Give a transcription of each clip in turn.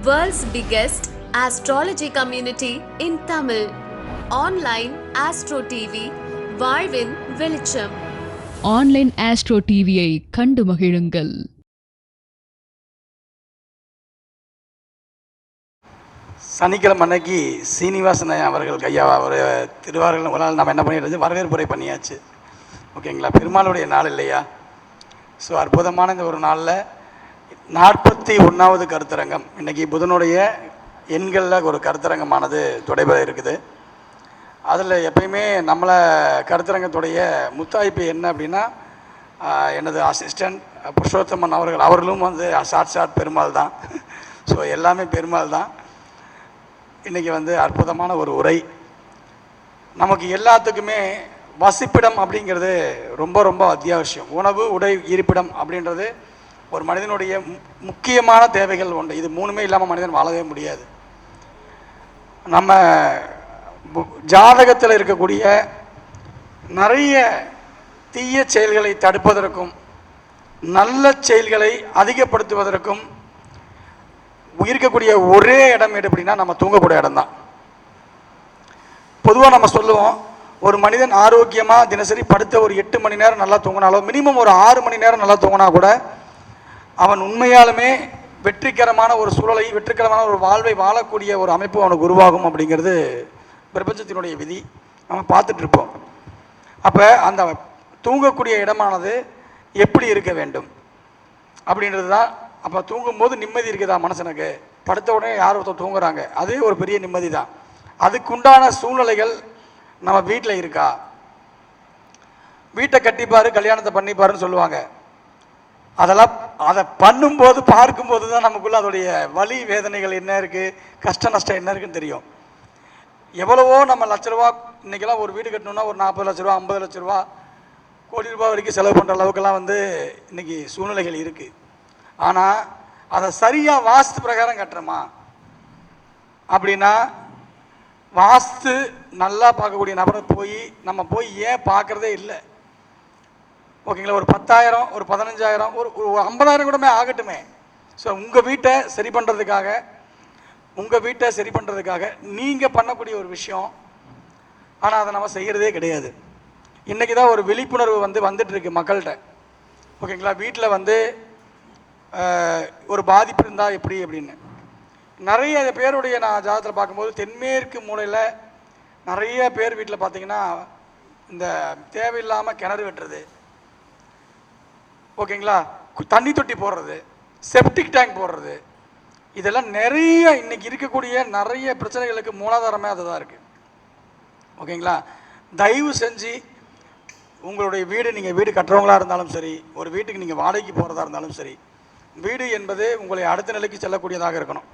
World's biggest astrology community in Tamil. Online Astro TV, வாழ்வின் வெளிச்சம். Online astro டிவியை கண்டு மகிழுங்கள். சனிக்கிழமை அன்னைக்கு சீனிவாசன் அவர்கள் கையா ஒரு திருவாரூரில் ஒரு நாள் நம்ம என்ன பண்ணிடுறது, வரவேற்புரை பண்ணியாச்சு. ஓகேங்களா, பெருமாளுடைய நாள் இல்லையா? ஸோ அற்புதமான இந்த ஒரு நாளில் 41வது கருத்தரங்கம், இன்றைக்கி புதனுடைய எண்களில் ஒரு கருத்தரங்கமானது தொடைபெற இருக்குது. அதில் எப்பயுமே நம்மளை கருத்தரங்கத்துடைய முத்தாய்ப்பு என்ன அப்படின்னா, எனது அசிஸ்டண்ட் புருஷோத்தமன் அவர்களும் வந்து சாட்சாத் பெருமாள் தான். ஸோ எல்லாமே பெருமாள் தான். இன்றைக்கி வந்து அற்புதமான ஒரு உரை. நமக்கு எல்லாத்துக்குமே வசிப்பிடம் அப்படிங்கிறது ரொம்ப ரொம்ப அத்தியாவசியம். உணவு, உடை, இருப்பிடம் அப்படின்றது ஒரு மனிதனுடைய முக்கியமான தேவைகள் உண்டு. இது மூணுமே இல்லாமல் மனிதன் வாழவே முடியாது. நம்ம ஜாதகத்தில் இருக்கக்கூடிய நிறைய தீய செயல்களை தடுப்பதற்கும் நல்ல செயல்களை அதிகப்படுத்துவதற்கும் இருக்கக்கூடிய ஒரே இடம் எது அப்படின்னா நம்ம தூங்கக்கூடிய இடம் தான். பொதுவாக நம்ம சொல்லுவோம், ஒரு மனிதன் ஆரோக்கியமாக தினசரி படுத்த ஒரு 8 மணி நேரம் நல்லா தூங்கினாலோ, மினிமம் ஒரு 6 மணி நேரம் நல்லா தூங்கினா கூட அவன் உண்மையாலுமே வெற்றிகரமான ஒரு சூழலை, வெற்றிகரமான ஒரு வாழ்வை வாழக்கூடிய ஒரு அமைப்பு அவனுக்கு உருவாகும் அப்படிங்கிறது பிரபஞ்சத்தினுடைய விதி. நம்ம பார்த்துட்ருப்போம். அப்போ அந்த தூங்கக்கூடிய இடமானது எப்படி இருக்க வேண்டும் அப்படின்றது தான். அப்போ தூங்கும்போது நிம்மதி இருக்குதா மனுஷனுக்கு? படுத்த உடனே யார் ஒருத்தர் தூங்குறாங்க, அது ஒரு பெரிய நிம்மதி தான். அதுக்குண்டான சூழ்நிலைகள் நம்ம வீட்டில் இருக்கா? வீட்டை கட்டிப்பாரு, கல்யாணத்தை பண்ணிப்பாருன்னு சொல்லுவாங்க. அதெல்லாம் அதை பண்ணும்போது பார்க்கும்போது தான் நமக்குள்ள அதோடைய வலி வேதனைகள் என்ன இருக்குது, கஷ்ட நஷ்டம் என்ன இருக்குன்னு தெரியும். எவ்வளவோ நம்ம லட்ச ரூபா, இன்றைக்கெல்லாம் ஒரு வீடு கட்டணுன்னா ஒரு 40 லட்ச ரூபா, 50 லட்ச ரூபா, கோடி ரூபா வரைக்கும் செலவு பண்ணுற அளவுக்கெல்லாம் வந்து இன்றைக்கி சூழ்நிலைகள் இருக்குது. ஆனால் அதை சரியாக வாஸ்து பிரகாரம் கட்டுறோமா அப்படின்னா, வாஸ்து நல்லா பார்க்கக்கூடிய நபரை நம்ம போய் ஏன் பார்க்குறதே இல்லை. ஓகேங்களா, ஒரு 10,000, ஒரு 15,000, ஒரு 50,000 கூடமே ஆகட்டுமே. ஸோ உங்கள் வீட்டை சரி பண்ணுறதுக்காக நீங்கள் பண்ணக்கூடிய ஒரு விஷயம். ஆனால் அதை நம்ம செய்கிறதே கிடையாது. இன்றைக்கி தான் ஒரு விழிப்புணர்வு வந்துட்டுருக்கு மக்கள்கிட்ட. ஓகேங்களா, வீட்டில் வந்து ஒரு பாதிப்பு இருந்தால் எப்படி அப்படின்னு நிறைய பேருடைய நான் ஜாதகத்தில் பார்க்கும்போது தென்மேற்கு மூலையில் நிறைய பேர் வீட்டில் பார்த்தீங்கன்னா இந்த தேவையில்லாமல் கிணறு வெட்டுறது, ஓகேங்களா, தண்ணி தொட்டி போடுறது, செப்டிக் டேங்க் போடுறது, இதெல்லாம் நிறைய இன்றைக்கி இருக்கக்கூடிய நிறைய பிரச்சனைகளுக்கு மூலாதாரமே அதுதான் இருக்குது. ஓகேங்களா, தயவு செஞ்சு உங்களுடைய நீங்கள் வீடு கட்டுறவங்களாக இருந்தாலும் சரி, ஒரு வீட்டுக்கு நீங்கள் வாடகைக்கு போகிறதா இருந்தாலும் சரி, வீடு என்பது உங்களை அடுத்த நிலைக்கு செல்லக்கூடியதாக இருக்கணும்.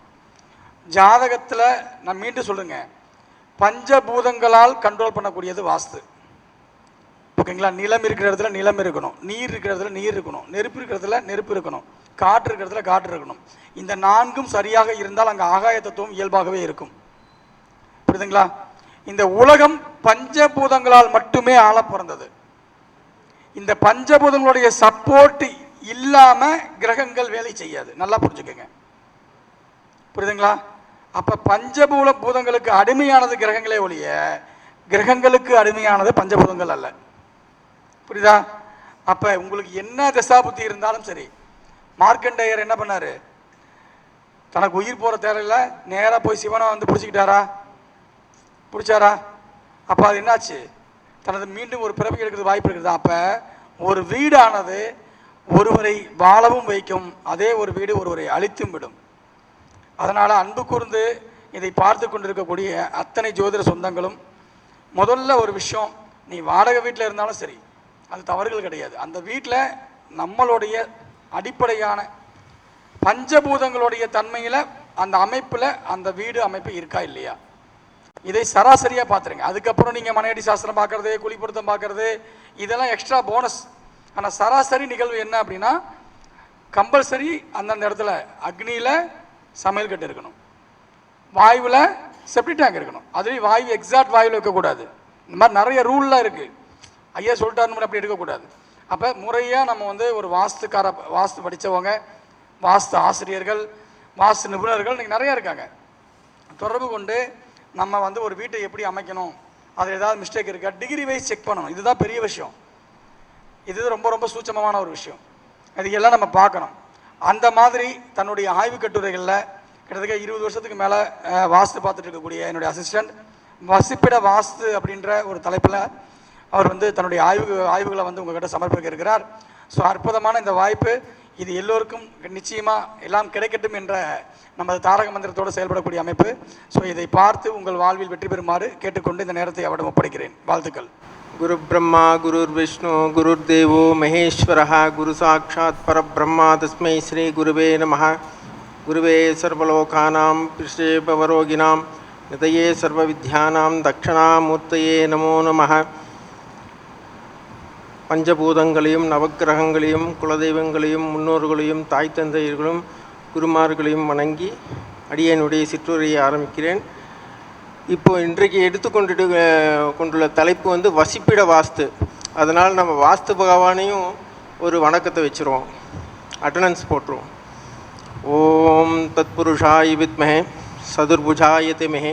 ஜாதகத்தில் நான் மீண்டும் சொல்லுங்க, பஞ்சபூதங்களால் கண்ட்ரோல் பண்ணக்கூடியது வாஸ்து. ஓகேங்களா, நிலம் இருக்கிற இடத்துல நிலம் இருக்கணும், நீர் இருக்கிற இடத்துல நீர் இருக்கணும், நெருப்பு இருக்கிற இடத்துல நெருப்பு இருக்கணும், காற்று இருக்கிற இடத்துல காற்று இருக்கணும். இந்த 4ம் சரியாக இருந்தால் அங்கே ஆகாய தத்துவம் இயல்பாகவே இருக்கும். புரியுதுங்களா? இந்த உலகம் பஞ்சபூதங்களால் மட்டுமே ஆள பிறந்தது. இந்த பஞ்சபூதங்களுடைய சப்போர்ட் இல்லாமல் கிரகங்கள் வேலை செய்யாது. நல்லா புரிஞ்சுக்கோங்க. புரியுதுங்களா? அப்போ பூதங்களுக்கு அடிமையானது கிரகங்களே ஒழிய கிரகங்களுக்கு அடிமையானது பஞ்சபூதங்கள் அல்ல. புரியுதா? அப்போ உங்களுக்கு என்ன தசா புத்தி இருந்தாலும் சரி, மார்க்கண்டேயர் என்ன பண்ணார்? தனக்கு உயிர் போகிற தேவையில்லை, நேராக போய் சிவனை பிடிச்சாரா? அப்போ அது என்னாச்சு? தனது மீண்டும் ஒரு பிறப்பு எடுக்கிறது வாய்ப்பு இருக்குது. அப்போ ஒரு வீடானது ஒருவரை வாழவும் வைக்கும், அதே ஒரு வீடு ஒருவரை அழித்தும் விடும். அதனால் அன்பு கூர்ந்து இதை பார்த்து கொண்டிருக்கக்கூடிய அத்தனை ஜோதிட சொந்தங்களும் முதல்ல ஒரு விஷயம், நீ வாடகை வீட்டில் இருந்தாலும் சரி, அது தவறுகள் கிடையாது. அந்த வீட்டில் நம்மளுடைய அடிப்படையான பஞ்சபூதங்களுடைய தன்மையில் அந்த அமைப்பில் அந்த வீடு அமைப்பு இருக்கா இல்லையா, இதை சராசரியாக பார்த்துருங்க. அதுக்கப்புறம் நீங்கள் மனையடி சாஸ்திரம் பார்க்குறது, குழிப்பொருத்தம் பார்க்குறது, இதெல்லாம் எக்ஸ்ட்ரா போனஸ். ஆனால் சராசரி நிகழ்வு என்ன அப்படின்னா, கம்பல்சரி அந்தந்த இடத்துல அக்னியில் சமையல் கட்டு இருக்கணும், வாயுவில் செப்டிக் டேங்க் இருக்கணும். அதுலேயும் வாயு எக்ஸாக்ட் வாயுவில் இருக்கக்கூடாது. இந்த மாதிரி நிறைய ரூல்லாம் இருக்குது. ஐயா சொல்லிட்டாருன்னு அப்படி எடுக்கக்கூடாது. அப்போ முறையாக நம்ம ஒரு வாஸ்து படித்தவங்க, வாஸ்து ஆசிரியர்கள், வாஸ்து நிபுணர்கள் இன்றைக்கி நிறையா இருக்காங்க. தொடர்பு கொண்டு நம்ம வந்து ஒரு வீட்டை எப்படி அமைக்கணும், அதில் ஏதாவது மிஸ்டேக் இருக்கா, டிகிரி வைஸ் செக் பண்ணணும். இதுதான் பெரிய விஷயம். இது ரொம்ப ரொம்ப சூட்சமமான ஒரு விஷயம். இதுக்கெல்லாம் நம்ம பார்க்கணும். அந்த மாதிரி தன்னுடைய ஆய்வு கட்டுரைகளில் கிட்டத்தட்ட 20 வருஷத்துக்கு மேலே வாஸ்து பார்த்துட்டு இருக்கக்கூடிய என்னுடைய அசிஸ்டண்ட் வசிப்பிட வாஸ்து அப்படின்ற ஒரு தலைப்பில் அவர் வந்து தன்னுடைய ஆய்வுகளை வந்து உங்கள்கிட்ட சமர்ப்பிக்க இருக்கிறார். ஸோ அற்புதமான இந்த வாய்ப்பு, இது எல்லோருக்கும் நிச்சயமாக எல்லாம் கிடைக்கட்டும் என்ற நமது தாரக மந்திரத்தோடு செயல்படக்கூடிய அமைப்பு. ஸோ இதை பார்த்து உங்கள் வாழ்வில் வெற்றி பெறுமாறு கேட்டுக்கொண்டு இந்த நேரத்தை அவரிடம் ஒப்படைக்கிறேன். வாழ்த்துக்கள். குரு பிரம்மா குருர் விஷ்ணு குருர் தேவோ மகேஸ்வரः குரு சாட்சாத் பரபிரம்மா தஸ்மை ஸ்ரீ குருவே நமः. குருவே சர்வலோகானாம் பிருஷ்டே பவரோகிணாம் நிதயே சர்வவித்யானாம் தக்ஷணாமூர்த்தயே நமோ நமः. பஞ்சபூதங்களையும் நவக்கிரகங்களையும் குலதெய்வங்களையும் முன்னோர்களையும் தாய் தந்தையர்களும் குருமார்களையும் வணங்கி அடியனுடைய சிற்றுரையை ஆரம்பிக்கிறேன். இப்போது இன்றைக்கு கொண்டுள்ள தலைப்பு வந்து வசிப்பிட வாஸ்து. அதனால் நம்ம வாஸ்து பகவானையும் ஒரு வணக்கத்தை வச்சுருவோம், அட்டண்டன்ஸ் போட்டுருவோம். ஓம் தத்புருஷாய வித்மஹே சதுர்புஜாய திமஹே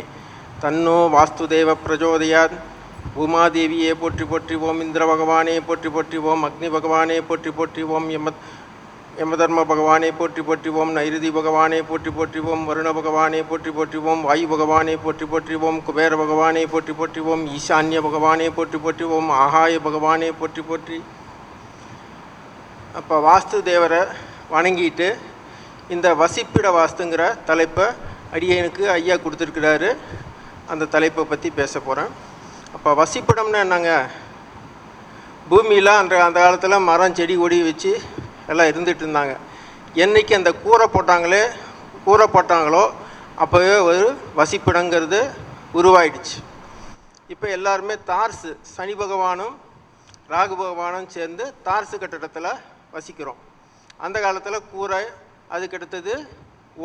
தன்னோ வாஸ்துதேவ பிரச்சோதயாத். பூமாதேவியே போற்றி போற்றி ஓம், இந்திர பகவானே போற்றி போற்றி ஓம், அக்னி பகவானே போற்றி போற்றி ஓம், யமதர்ம பகவானே போற்றி போற்றி ஓம், நைருதி பகவானே போற்றி போற்றி ஓம், வருண பகவானே போற்றி போற்றி ஓம், வாயு பகவானே போற்றி போற்றி ஓம், குபேர பகவானே போற்றி போற்றி ஓம், ஈசான்ய பகவானே போற்றி போற்றி ஓம், ஆகாய பகவானே போற்றி போற்றி. அப்போ வாஸ்து தேவரை வணங்கிட்டு இந்த வசிப்பிட வாஸ்துங்கிற தலைப்பை அடியனுக்கு ஐயா கொடுத்துருக்கிறாரு. அந்த தலைப்பை பற்றி பேச போகிறேன். அப்போ வசிப்பிடம்னா என்னங்க, பூமியில் அந்த காலத்தில் மரம் செடி கொடி வச்சு எல்லாம் இருந்துகிட்டு இருந்தாங்க. என்றைக்கு அந்த கூரை போட்டாங்களோ அப்போவே ஒரு வசிப்பிடங்கிறது உருவாயிடுச்சு. இப்போ எல்லாருமே தார்ஸு, சனி பகவானும் ராகு பகவானும் சேர்ந்து தார்ஸு கட்டடத்தில் வசிக்கிறோம். அந்த காலத்தில் கூரை, அதுக்கடுத்தது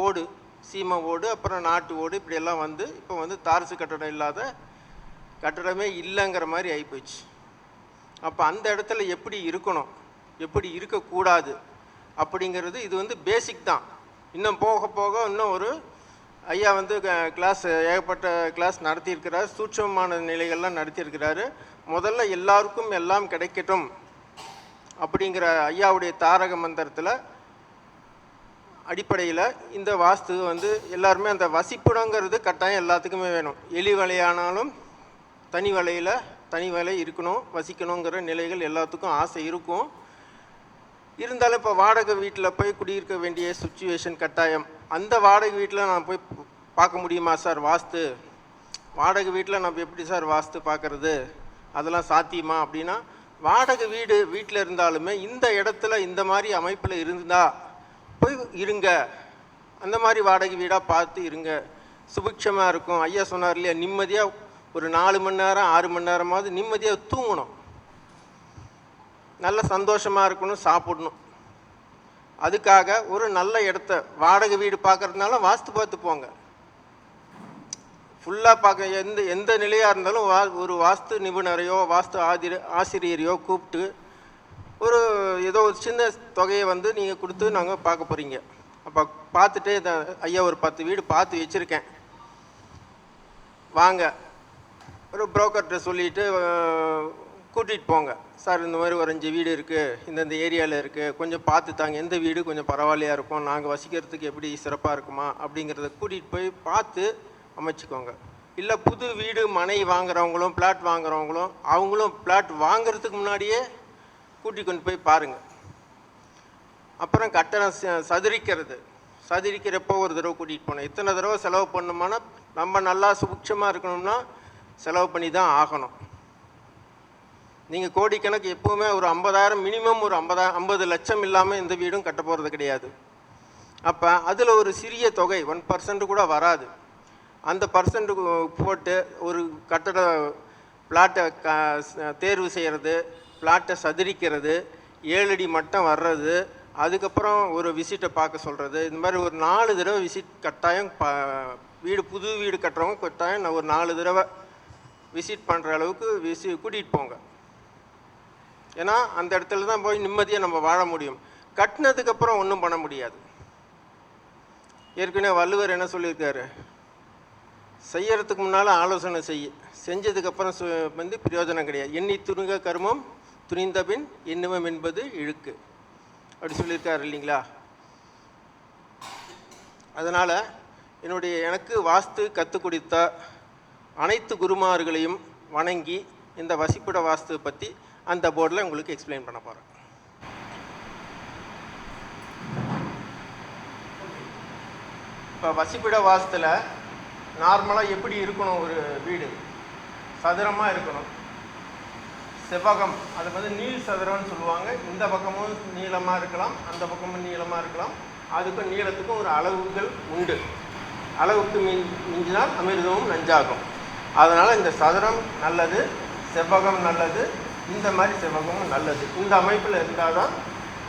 ஓடு, சீமை ஓடு, அப்புறம் நாட்டு ஓடு, இப்படியெல்லாம் வந்து இப்போ வந்து தார்ஸு கட்டடம் இல்லாத கட்டடமே இல்லைங்கிற மாதிரி ஆகிப்போச்சு. அப்போ அந்த இடத்துல எப்படி இருக்கணும், எப்படி இருக்கக்கூடாது அப்படிங்கிறது இது வந்து பேசிக் தான். இன்னும் போக போக இன்னும் ஒரு ஐயா வந்து கிளாஸ், ஏகப்பட்ட கிளாஸ் நடத்தியிருக்கிறார், சூட்சமான நிலைகள்லாம் நடத்தியிருக்கிறாரு. முதல்ல எல்லாருக்கும் எல்லாம் கிடைக்கட்டும் அப்படிங்கிற ஐயாவுடைய தாரக மந்திரத்தில் அடிப்படையில் இந்த வாஸ்து வந்து எல்லாருமே அந்த வசிப்பிடங்கிறது கட்டாயம் எல்லாத்துக்குமே வேணும். எலி வலையானாலும் தனி வலை இருக்கணும், வசிக்கணுங்கிற நிலைகள் எல்லாத்துக்கும் ஆசை இருக்கும். இருந்தாலும் இப்போ வாடகை வீட்டில் போய் குடியிருக்க வேண்டிய சுச்சுவேஷன் கட்டாயம். அந்த வாடகை வீட்டில் நான் போய் பார்க்க முடியுமா சார் வாஸ்து? வாடகை வீட்டில் நம்ம எப்படி சார் வாஸ்து பார்க்குறது, அதெல்லாம் சாத்தியமா அப்படின்னா, வாடகை வீட்டில் இருந்தாலுமே இந்த இடத்துல இந்த மாதிரி அமைப்பில் இருந்தால் போய் இருங்க. அந்த மாதிரி வாடகை வீடாக பார்த்து இருங்க, சுபிக்ஷமாக இருக்கும். ஐயா சொன்னார் இல்லையா, நிம்மதியாக ஒரு 4 மணி நேரம் 6 மணி நேரமாவது நிம்மதியாக தூங்கணும், நல்ல சந்தோஷமாக இருக்கணும், சாப்பிடணும். அதுக்காக ஒரு நல்ல இடத்த வாடகை வீடு பார்க்குறதுனால வாஸ்து பார்த்து போங்க. ஃபுல்லாக பார்க்க எந்த நிலையாக இருந்தாலும் ஒரு வாஸ்து நிபுணரையோ வாஸ்து ஆசிரியரையோ கூப்பிட்டு ஒரு ஏதோ ஒரு சின்ன தொகையை வந்து நீங்கள் கொடுத்து நாங்கள் பார்க்க போகிறீங்க. அப்போ பார்த்துட்டு ஐயா ஒரு 10 வீடு பார்த்து வச்சுருக்கேன், வாங்க, ஒரு புரோக்கர்கிட்ட சொல்லிவிட்டு கூட்டிகிட்டு போங்க. சார் இந்த மாதிரி ஒரு 5 வீடு இருக்குது, இந்தந்த ஏரியாவில் இருக்குது, கொஞ்சம் பார்த்து தாங்க, எந்த வீடு கொஞ்சம் பரவாயில்லையாக இருக்கும், நாங்கள் வசிக்கிறதுக்கு எப்படி சிறப்பாக இருக்குமா அப்படிங்கிறத கூட்டிகிட்டு போய் பார்த்து அமைச்சிக்கோங்க. இல்லை புது வீடு மனை வாங்குறவங்களும் பிளாட் வாங்குறவங்களும் அவங்களும் பிளாட் வாங்கிறதுக்கு முன்னாடியே கூட்டி கொண்டு போய் பாருங்கள். அப்புறம் கட்டணம் சதுரிக்கிறப்போ ஒரு தடவை கூட்டிகிட்டு போனோம். இத்தனை தடவை செலவு பண்ணோம்னா நம்ம நல்லா சுபிக்ஷமாக இருக்கணும்னா செலவு பண்ணி தான் ஆகணும். நீங்கள் கோடிக்கணக்கு எப்போவுமே ஒரு 50,000 மினிமம் ஒரு 50 லட்சம் இல்லாமல் எந்த வீடும் கட்ட போகிறது கிடையாது. அப்போ அதில் ஒரு சிறிய தொகை 1% கூட வராது. அந்த பர்சன்ட் போட்டு ஒரு கட்டட பிளாட்டை தேர்வு செய்கிறது, பிளாட்டை சதுரிக்கிறது, 7 அடி மட்டம் வர்றது, அதுக்கப்புறம் ஒரு விசிட்டை பார்க்க சொல்கிறது, இந்த மாதிரி ஒரு 4 தடவை விசிட் கட்டாயம். புது வீடு கட்டுறவங்க கட்டாயம் நான் ஒரு 4 தடவை விசிட் பண்ணுற அளவுக்கு கூட்டிகிட்டு போங்க. ஏன்னா அந்த இடத்துல தான் போய் நிம்மதியாக நம்ம வாழ முடியும். கட்டினதுக்கப்புறம் ஒன்றும் பண்ண முடியாது. ஏற்கனவே வள்ளுவர் என்ன சொல்லியிருக்காரு, செய்யறதுக்கு முன்னால் ஆலோசனை செஞ்சதுக்கப்புறம் வந்து பிரயோஜனம் கிடையாது. எண்ணி துணிக கர்மம் துணிந்தபின் எண்ணுவம் என்பது இழுக்கு அப்படி சொல்லியிருக்காரு இல்லைங்களா. அதனால் எனக்கு வாஸ்து கற்றுக் கொடுத்த அனைத்து குருமார்களையும் வணங்கி இந்த வசிப்பிட வாஸ்து பற்றி அந்த போர்டில் உங்களுக்கு எக்ஸ்பிளைன் பண்ண போகிறேன். இப்போ வசிப்பிட வாஸ்துல நார்மலாக எப்படி இருக்கணும், ஒரு வீடு சதுரமாக இருக்கணும், செவ்வகம், அது வந்து நீள் சதுரம்னு சொல்லுவாங்க. இந்த பக்கமும் நீளமாக இருக்கலாம், அந்த பக்கமும் நீளமாக இருக்கலாம். அதுக்கும் நீளத்துக்கும் ஒரு அளவுகள் உண்டு. அளவுக்கு மிஞ்சினால் அமிர்தமும் நஞ்சாகும். அதனால் இந்த சதுரம் நல்லது, செவ்வகம் நல்லது, இந்த மாதிரி செவ்வகமும் நல்லது. இந்த அமைப்பில் இருந்தால் தான்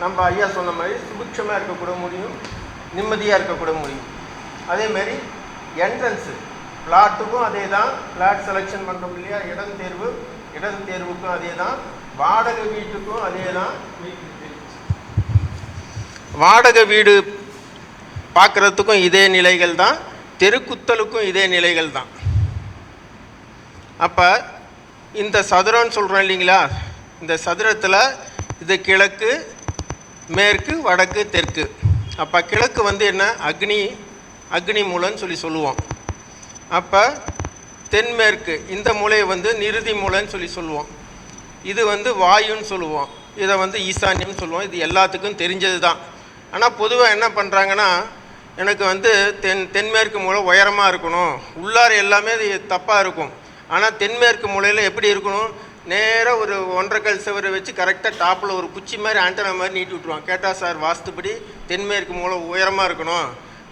நம்ம ஐயா சொன்ன மாதிரி சுபிட்சமாக இருக்கக்கூட முடியும், நிம்மதியாக இருக்கக்கூட முடியும். அதேமாரி என்ட்ரன்ஸு பிளாட்டுக்கும் அதே தான், பிளாட் செலெக்ஷன் பண்ணுறோம் இல்லையா, இடம் தேர்வுக்கும் அதே தான், வாடகை வீட்டுக்கும் அதே தான். வாடகை வீடு பார்க்குறதுக்கும் இதே நிலைகள் தான், தெருக்குத்தலுக்கும் இதே நிலைகள் தான். அப்போ இந்த சதுரம்னு சொல்கிறோம் இல்லைங்களா, இந்த சதுரத்தில் இது கிழக்கு, மேற்கு, வடக்கு, தெற்கு. அப்போ கிழக்கு வந்து என்ன, அக்னி மூலைன்னு சொல்லுவோம். அப்போ தென்மேற்கு இந்த மூலையை வந்து நிருதி மூலைன்னு சொல்லுவோம். இது வந்து வாயுன்னு சொல்லுவோம், இதை வந்து ஈசான்யம்னு சொல்லுவோம். இது எல்லாத்துக்கும் தெரிஞ்சது தான். ஆனால் பொதுவாக என்ன பண்ணுறாங்கன்னா, எனக்கு வந்து தென்மேற்கு மூலை உயரமாக இருக்கணும், உள்ளார எல்லாமே அது தப்பாக இருக்கும். ஆனால் தென்மேற்கு மூலையில் எப்படி இருக்கணும், நேராக ஒரு 1.5 கல் செவரை வச்சு கரெக்டாக டாப்பில் ஒரு குச்சி மாதிரி ஆண்டனா மாதிரி நீட்டி விட்ருவான். கேட்டால் சார் வாஸ்துப்படி தென்மேற்கு மூலை உயரமாக இருக்கணும்,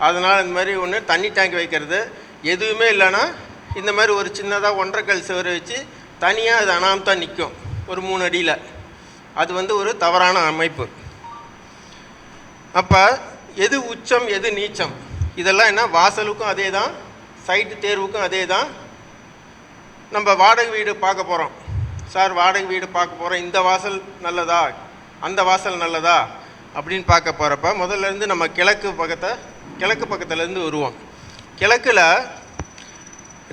அதனால் இந்த மாதிரி ஒன்று தண்ணி டேங்க் வைக்கிறது எதுவுமே இல்லைன்னா இந்த மாதிரி ஒரு சின்னதாக 1.5 கல் செவரை வச்சு தனியாக அது அனாமத்தான் நிற்கும் ஒரு 3 அடியில். அது வந்து ஒரு தவறான அமைப்பு. அப்போ எது உச்சம் எது நீச்சம் இதெல்லாம் என்ன, வாசலுக்கும் அதே தான், சைட்டு தேர்வுக்கும் அதே தான். நம்ம வாடகை வீடு பார்க்க போகிறோம், சார் வாடகை வீடு பார்க்க போகிறோம், இந்த வாசல் நல்லதா அந்த வாசல் நல்லதா அப்படின்னு பார்க்க போகிறப்ப முதல்லேருந்து நம்ம கிழக்கு பக்கத்துலேருந்து வருவோம். கிழக்கில்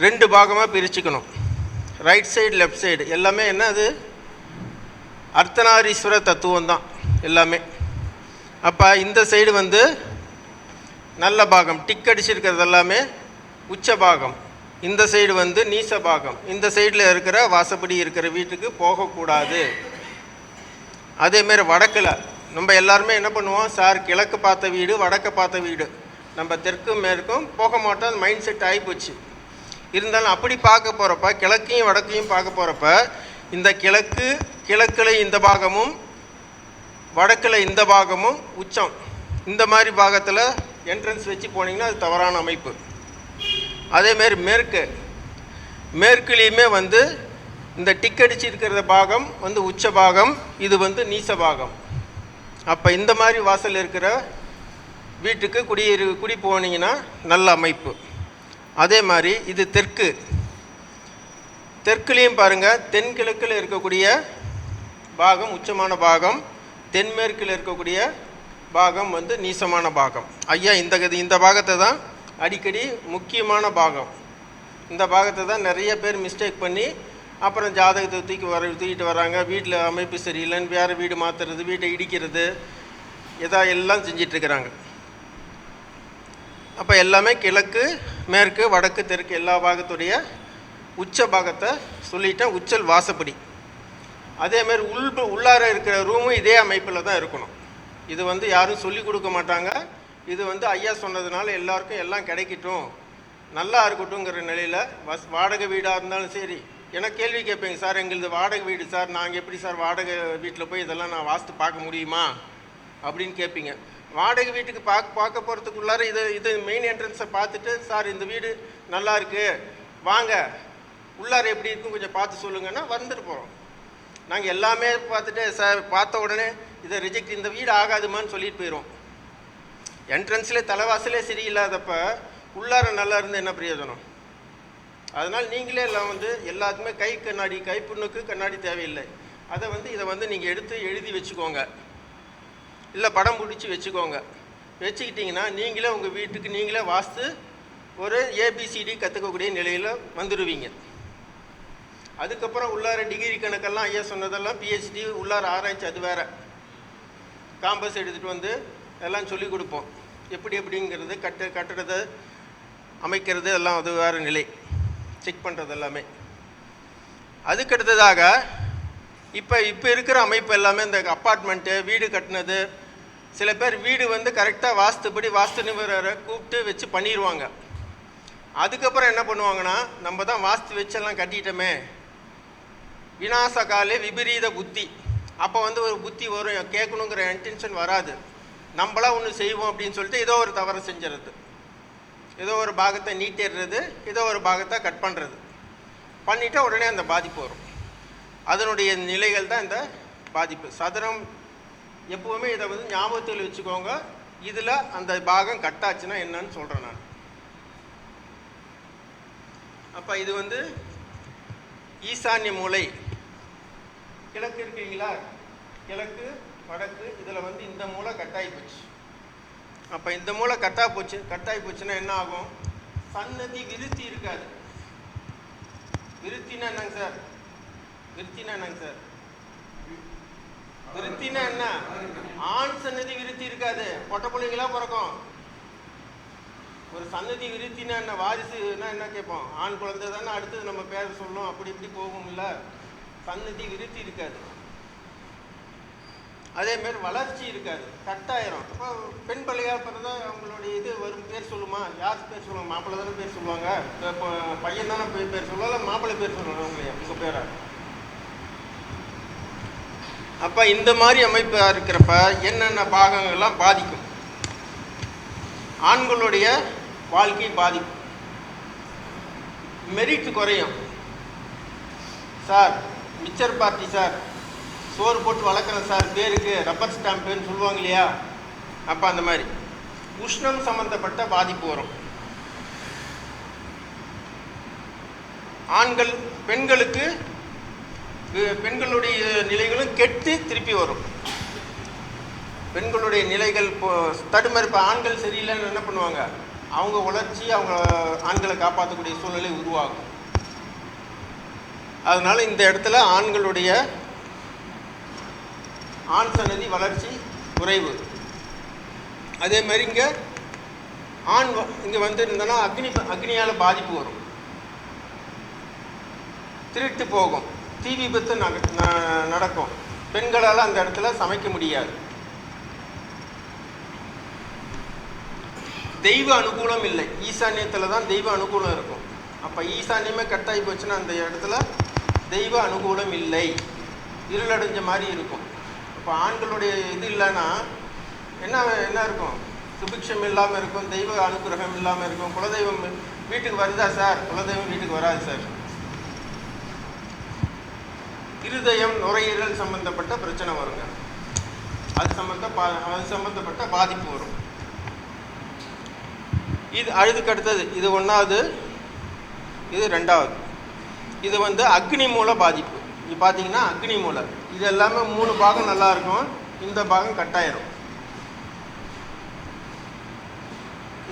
2 பாகமாக பிரிச்சுக்கணும், ரைட் சைடு லெஃப்ட் சைடு. எல்லாமே என்ன, அது அர்த்தநாரீஸ்வர தத்துவம் தான் எல்லாமே. அப்போ இந்த சைடு வந்து நல்ல பாகம், டிக் அடிச்சிருக்கிறது எல்லாமே உச்ச பாகம். இந்த சைடு வந்து நீச பாகம். இந்த சைடில் இருக்கிற வாசப்படி இருக்கிற வீட்டுக்கு போகக்கூடாது. அதேமாரி வடக்கில் நம்ம எல்லாருமே என்ன பண்ணுவோம், சார் கிழக்கு பார்த்த வீடு வடக்க பார்த்த வீடு, நம்ம தெற்கும் மேற்கும் போக மாட்டோம், அது மைண்ட் செட் ஆகிப்போச்சு. இருந்தாலும் அப்படி பார்க்க போகிறப்ப கிழக்கையும் வடக்கையும் பார்க்க போகிறப்ப இந்த கிழக்கில் இந்த பாகமும் வடக்கில் இந்த பாகமும் உச்சம், இந்த மாதிரி பாகத்தில் என்ட்ரன்ஸ் வச்சு போனீங்கன்னா அது தவறான அமைப்பு. அதேமாரி மேற்குலேயுமே வந்து இந்த டிக் அடிச்சு இருக்கிற பாகம் வந்து உச்ச பாகம், இது வந்து நீச பாகம். அப்போ இந்த மாதிரி வாசல் இருக்கிற வீட்டுக்கு குடி போனீங்கன்னா நல்ல அமைப்பு. அதே மாதிரி இது தெற்குலேயும் பாருங்கள், தென்கிழக்கில் இருக்கக்கூடிய பாகம் உச்சமான பாகம், தென்மேற்கில் இருக்கக்கூடிய பாகம் வந்து நீசமான பாகம். ஐயா இந்த பாகத்தை தான் அடிக்கடி முக்கியமான பாகம். இந்த பாகத்தை தான் நிறைய பேர் மிஸ்டேக் பண்ணி அப்புறம் ஜாதகத்தை தூக்கிட்டு வராங்க. வீட்டில் அமைப்பு சரியில்லைன்னு வேறு வீடு மாற்றுறது, வீட்டை இடிக்கிறது, எல்லாம் செஞ்சிட்ருக்கிறாங்க. அப்போ எல்லாமே கிழக்கு மேற்கு வடக்கு தெற்கு எல்லா பாகத்துடைய உச்ச பாகத்தை சொல்லிட்டேன், உச்சல் வாசப்படி. அதேமாதிரி உள்ளார இருக்கிற ரூமும் இதே அமைப்பில் தான் இருக்கணும். இது வந்து யாரும் சொல்லிக் கொடுக்க மாட்டாங்க. இது வந்து ஐயா சொன்னதுனால எல்லாருக்கும் எல்லாம் கிடைக்கட்டும், நல்லா இருக்கட்டும்ங்கிற நிலையில் வாடகை வீடாக இருந்தாலும் சரி. எனக்கு கேள்வி கேட்பீங்க, சார் எங்களது வாடகை வீடு சார், நாங்கள் எப்படி சார் வாடகை வீட்டில் போய் இதெல்லாம் நான் வாஸ்து பார்க்க முடியுமா அப்படின்னு கேட்பீங்க. வாடகை வீட்டுக்கு பார்க்க போகிறதுக்குள்ளார இது மெயின் என்ட்ரன்ஸை பார்த்துட்டு, சார் இந்த வீடு நல்லா இருக்குது வாங்க உள்ளார எப்படி இருக்கும் கொஞ்சம் பார்த்து சொல்லுங்கன்னா வந்துட்டு போகிறோம். நாங்கள் எல்லாமே பார்த்துட்டு சார் பார்த்த உடனே இதை ரிஜெக்ட், இந்த வீடு ஆகாதுமான்னு சொல்லிட்டு போயிடுவோம். என்ட்ரன்ஸ்லேயே தலைவாசலே சரியில்லாதப்ப உள்ளார நல்லா இருந்து என்ன பிரயோஜனம்? அதனால் நீங்களே எல்லாம் வந்து எல்லாத்துக்குமே கைப்புண்ணுக்கு கண்ணாடி தேவையில்லை. இதை வந்து நீங்கள் எடுத்து எழுதி வச்சுக்கோங்க, இல்லை படம் பிடிச்சி வச்சுக்கோங்க. வச்சுக்கிட்டிங்கன்னா நீங்களே உங்கள் வீட்டுக்கு நீங்களே வாஸ்து ஒரு ஏபிசிடி கற்றுக்கக்கூடிய நிலையில் வந்துடுவீங்க. அதுக்கப்புறம் உள்ளார டிகிரி கணக்கெல்லாம் ஐயா சொன்னதெல்லாம் பிஹெச்டி உள்ளார ஆராய்ச்சி, அது வேறு. காம்பஸ் எடுத்துகிட்டு வந்து எல்லாம் சொல்லிக் கொடுப்போம். எப்படிங்கிறது கட்டுறதை அமைக்கிறது எல்லாம் அது வேறு நிலை, செக் பண்ணுறது எல்லாமே. அதுக்கடுத்ததாக இப்போ இருக்கிற அமைப்பு எல்லாமே இந்த அப்பார்ட்மெண்ட்டு வீடு கட்டினது, சில பேர் வீடு வந்து கரெக்டாக வாஸ்துப்படி வாஸ்து நிபுணரை கூப்பிட்டு வச்சு பண்ணிடுவாங்க. அதுக்கப்புறம் என்ன பண்ணுவாங்கன்னா, நம்ம தான் வாஸ்து வச்செல்லாம் கட்டிட்டோமே, விநாச காலே விபரீத புத்தி. அப்போ வந்து ஒரு புத்தி வரும், கேட்கணுங்கிற இன்டென்ஷன் வராது. நம்மளா ஒன்று செய்வோம் அப்படின்னு சொல்லிட்டு ஏதோ ஒரு தவறை செஞ்சுறது, ஏதோ ஒரு பாகத்தை நீட்டிடுறது, ஏதோ ஒரு பாகத்தை கட் பண்ணுறது, பண்ணிவிட்டு உடனே அந்த பாதிப்பு வரும். அதனுடைய நிலைகள் தான் இந்த பாதிப்பு. சதுரம் எப்போவுமே இதை வந்து ஞாபகத்தில் வச்சுக்கோங்க. இதில் அந்த பாகம் கட்டாச்சுன்னா என்னன்னு சொல்கிறேன் நான். அப்போ இது வந்து ஈசான்ய மூலை, கிழக்கு இருக்கீங்களா, கிழக்கு வடக்கு, இதில் வந்து இந்த மூலை கட்டாயி போச்சு. அப்போ இந்த மூலை கட்டாயி போச்சுன்னா என்ன ஆகும்? சன்னதி விருத்தி இருக்காது. விருத்தினா என்னங்க சார்? விருத்தினா என்ன? ஆண் சன்னதி விருத்தி இருக்காது, பொட்டை பிள்ளைங்களா பிறக்கும். ஒரு சன்னதி விருத்தினா என்ன? வாரிசுனா என்ன கேட்போம்? ஆண் குழந்தை தானே அடுத்தது நம்ம பேர் சொல்லணும், அப்படி இப்படி போகும்ல. சன்னதி விருத்தி இருக்காது. அதேமாரி வளர்ச்சி இருக்காது, கட்டாயிரம். அப்போ பெண் பிள்ளையாக பிறந்தா அவங்களுடைய இது வரும், பேர் சொல்லுமா? யார் பேர் சொல்லுவாங்க? மாப்பிள்ளை தானே பேர் சொல்லுவாங்க. இப்போ பையன் தானே பேர் சொல்லுவாங்க, மாப்பிள்ளை பேர் சொல்லுவாங்க அவங்களே, உங்கள் பேரை. அப்போ இந்த மாதிரி அமைப்பாக இருக்கிறப்ப என்னென்ன பாகங்கள்லாம் பாதிக்கும்? ஆண்களுடைய வாழ்க்கை பாதிக்கும், மெரிட் குறையும். சார் மிச்சர் பார்ட்டி சார், சோறு போட்டு வளர்க்குறேன் சார், பேருக்கு ரப்பர் ஸ்டாம்புன்னு சொல்லுவாங்க இல்லையா? அப்போ அந்த மாதிரி உஷ்ணம் சம்பந்தப்பட்ட பாதிப்பு வரும். ஆண்கள் பெண்களுடைய நிலைகளும் கெட்டு திருப்பி வரும். பெண்களுடைய நிலைகள் தடுமாறி. இப்போ ஆண்கள் சரியில்லைன்னு என்ன பண்ணுவாங்க? அவங்க வளர்ச்சி, அவங்க ஆண்களை காப்பாற்றக்கூடிய சூழ்நிலை உருவாகும். அதனால இந்த இடத்துல ஆண்களுடைய ஆண் சன்னதி வளர்ச்சி குறைவு. அதே மாதிரி இங்கே வந்து இருந்தோன்னா அக்னியால் பாதிப்பு வரும், திருட்டு போகும், தீ விபத்து நடக்கும். பெண்களால் அந்த இடத்துல சமைக்க முடியாது. தெய்வ அனுகூலம் இல்லை. ஈசான்யத்தில் தான் தெய்வ அனுகூலம் இருக்கும். அப்போ ஈசான்யமே கட்டாயி போச்சுன்னா அந்த இடத்துல தெய்வ அனுகூலம் இல்லை, இருளடைஞ்ச மாதிரி இருக்கும். இப்போ ஆண்களுடைய இது இல்லைன்னா என்ன இருக்கும்? சுபிக்ஷம் இல்லாமல் இருக்கும், தெய்வ அனுகிரகம் இல்லாமல் இருக்கும். குலதெய்வம் வீட்டுக்கு வருதா சார்? குலதெய்வம் வீட்டுக்கு வராது சார். இருதயம் நுரையீரல் சம்பந்தப்பட்ட பிரச்சனை வருங்க. அது சம்பந்தப்பட்ட பாதிப்பு வரும். இது அதுக்கு அடுத்தது, இது 1வது, இது 2வது. இது வந்து அக்னி மூல பாதிப்பு. இது பார்த்தீங்கன்னா அக்னி மூலை, இது எல்லாமே 3 பாகம் நல்லா இருக்கும், இந்த பாகம் கட்டாயிரும்.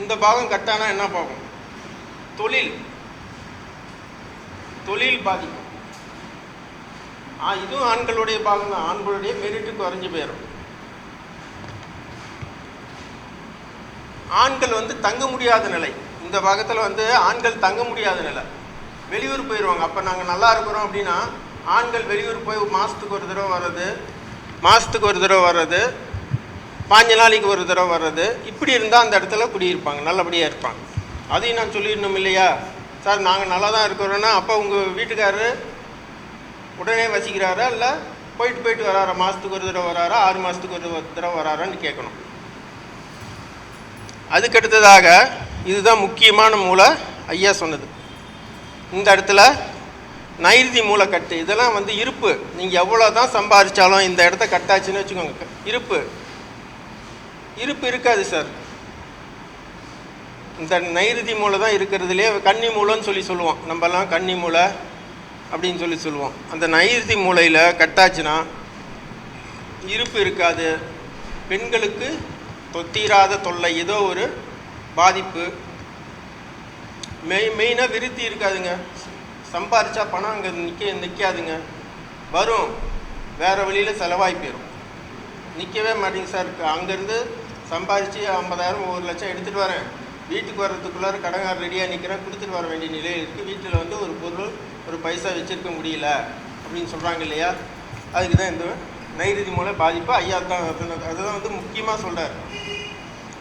இந்த பாகம் கட்டானா என்ன பாகம்? தொழில் பாதிக்கும். இதுவும் ஆண்களுடைய பாகம் தான். ஆண்களுடைய மெரிட்டு குறைஞ்சு போயிடும். ஆண்கள் வந்து தங்க முடியாத நிலை. இந்த பாகத்தில் வந்து ஆண்கள் தங்க முடியாத நிலை, வெளியூர் போயிடுவாங்க. அப்போ நாங்கள் நல்லா இருக்கிறோம் அப்படின்னா ஆண்கள் வெளியூர் போய் மாதத்துக்கு ஒரு தடவை வர்றது, 5 நாளைக்கு ஒரு தடவை வர்றது, இப்படி இருந்தால் அந்த இடத்துல குடியிருப்பாங்க, நல்லபடியாக இருப்பாங்க. அதையும் நான் சொல்லிடணும் இல்லையா? சார் நாங்கள் நல்லா தான் இருக்கிறோன்னா அப்போ உங்கள் வீட்டுக்காரரு உடனே வசிக்கிறாரா, இல்லை போயிட்டு வராரா? மாதத்துக்கு ஒரு தடவை வராரா, 6 மாதத்துக்கு ஒரு தடவை வராரான்னு கேட்கணும். அதுக்கடுத்ததாக இதுதான் முக்கியமான மூலை ஐயா சொன்னது. இந்த இடத்துல நைருதி மூலை கட்டு, இதெல்லாம் வந்து இருப்பு. நீங்கள் எவ்வளோ தான் சம்பாதிச்சாலும் இந்த இடத்த கட்டாச்சுன்னு வச்சுக்கோங்க, இருப்பு இருக்காது சார். இந்த நைருதி மூலை தான் இருக்கிறதுலே கன்னி மூலைன்னு சொல்லுவோம். நம்மலாம் கன்னி மூலை அப்படின்னு சொல்லுவோம். அந்த நைருதி மூலையில் கட்டாச்சுன்னா இருப்பு இருக்காது. பெண்களுக்கு தொத்தீராத தொல்லை, ஏதோ ஒரு பாதிப்பு. மெயினாக விருத்தி இருக்காதுங்க. சம்பாரிச்சா பணம் அங்கே நிற்காதுங்க. வரும், வேறு வழியில் செலவாகி போயிடும், நிற்கவே மாட்டேங்க சார். அங்கேருந்து சம்பாரித்து 50,000 1 லட்சம் எடுத்துகிட்டு வரேன், வீட்டுக்கு வர்றதுக்குள்ளார கடங்கார ரெடியாக நிற்கிறேன், கொடுத்துட்டு வர வேண்டிய நிலையில் இருக்குது. வீட்டில் வந்து ஒரு பொருள் ஒரு பைசா வச்சுருக்க முடியல அப்படின்னு சொல்கிறாங்க இல்லையா? அதுக்கு தான் இந்த நைருதி மூல பாதிப்பு ஐயா தான் அதுதான் வந்து முக்கியமாக சொல்கிறார்.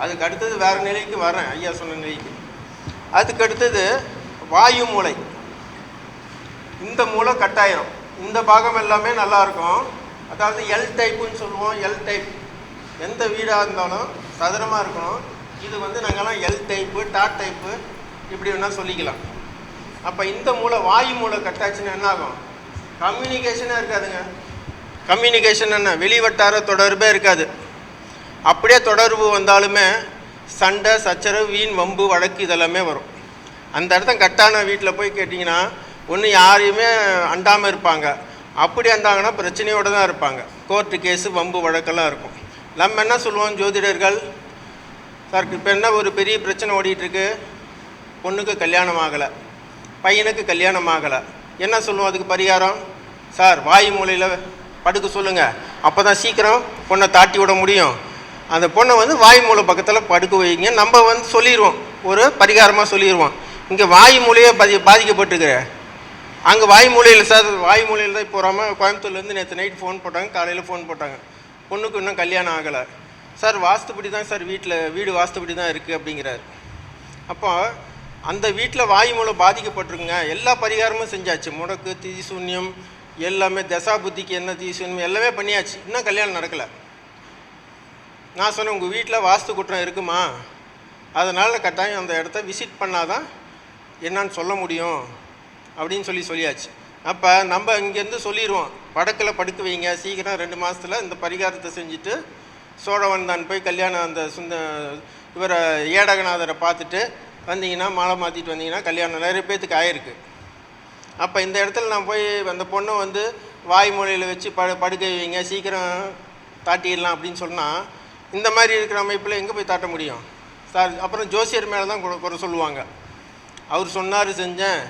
அதுக்கு அடுத்தது வேறு நிலைக்கு வரேன், ஐயா சொன்ன நிலைக்கு. அதுக்கு அடுத்தது வாயு மூளை. இந்த மூளை கட்டாயிரும். இந்த பாகம் எல்லாமே நல்லாயிருக்கும். அதாவது எல் டைப்புன்னு சொல்லுவோம். எல் டைப் எந்த வீடாக இருந்தாலும் சதுரமாக இருக்கணும். இது வந்து நாங்கள்லாம் எல் டைப்பு, டாட் டைப்பு இப்படி வேணால் சொல்லிக்கலாம். அப்போ இந்த மூளை வாயு மூளை கட்டாச்சுன்னா என்ன ஆகும்? கம்யூனிகேஷனாக இருக்காதுங்க. கம்யூனிகேஷன் என்ன, வெளிவட்டார தொடர்பே இருக்காது. அப்படியே தொடர்பு வந்தாலுமே சண்டை சச்சரவு வீண் வம்பு வழக்கு இதெல்லாமே வரும். அந்த இடத்த கட்டான வீட்டில் போய் கேட்டிங்கன்னா ஒன்று யாரையுமே அண்டாமல் இருப்பாங்க. அப்படி அண்டாங்கன்னா பிரச்சனையோடு தான் இருப்பாங்க. கோர்ட்டு கேஸு வம்பு வழக்கெல்லாம் இருக்கும். நம்ம என்ன சொல்லுவோம் ஜோதிடர்கள், சார் இப்போ என்ன ஒரு பெரிய பிரச்சனை ஓடிட்டுருக்கு, பொண்ணுக்கு கல்யாணம் ஆகலை, பையனுக்கு கல்யாணம் ஆகலை, என்ன சொல்லுவோம் அதுக்கு பரிகாரம்? சார் வாயு மூலையில் படுக்க சொல்லுங்கள், அப்போ தான் சீக்கிரம் பொண்ணை தாட்டி விட முடியும். அந்த பொண்ணை வந்து வாயு மூலை பக்கத்தில் படுக்க வைங்க. நம்ம வந்து சொல்லிடுவோம், ஒரு பரிகாரமாக சொல்லிடுவோம். இங்கே வாயு மூலையே பாதிக்கப்பட்டிருக்கிற, அங்கே வாயு மூலையில் சார், வாயு மூலையில் தான் இப்போ வராமல் கோயம்புத்தூர்லேருந்து நேற்று நைட் ஃபோன் போட்டாங்க, காலையில் ஃபோன் போட்டாங்க, பொண்ணுக்கு இன்னும் கல்யாணம் ஆகலை சார், வாஸ்துப்படி தான் சார் வீடு வாஸ்துப்படி தான் இருக்குது அப்படிங்கிறார். அப்போ அந்த வீட்டில் வாயு மூலம் பாதிக்கப்பட்டிருக்குங்க. எல்லா பரிகாரமும் செஞ்சாச்சு, முடக்கு தீ சூன்யம் எல்லாமே, தசா புத்திக்கு என்ன தீ சூன்யம் எல்லாமே பண்ணியாச்சு, இன்னும் கல்யாணம் நடக்கலை. நான் சொன்னேன் உங்கள் வீட்டில் வாஸ்து குற்றம் இருக்குமா, அதனால் கட்டாயம் அந்த இடத்த விசிட் பண்ணால் தான் என்னான்னு சொல்ல முடியும் அப்படின்னு சொல்லியாச்சு. அப்போ நம்ம இங்கேருந்து சொல்லிடுவோம், வடக்கில் படுக்க வைங்க, சீக்கிரம் 2 மாதத்தில் இந்த பரிகாரத்தை செஞ்சுட்டு சோழவந்தான் போய் கல்யாணம் அந்த இவரை ஏடகநாதரை பார்த்துட்டு வந்தீங்கன்னா, மாலை மாற்றிட்டு வந்தீங்கன்னா கல்யாணம் நிறைய பேர்த்துக்கு ஆயிருக்கு. அப்போ இந்த இடத்துல நான் போய் அந்த பொண்ணை வந்து வாய் மூலையில் வச்சு படுக்க வைங்க, சீக்கிரம் தாட்டிடலாம் அப்படின்னு சொன்னால், இந்த மாதிரி இருக்கிற அமைப்பில் எங்கே போய் தாட்ட முடியும் சார்? அப்புறம் ஜோசியர் மேலே தான் குறை சொல்லுவாங்க. அவர் சொன்னார் செஞ்சேன்,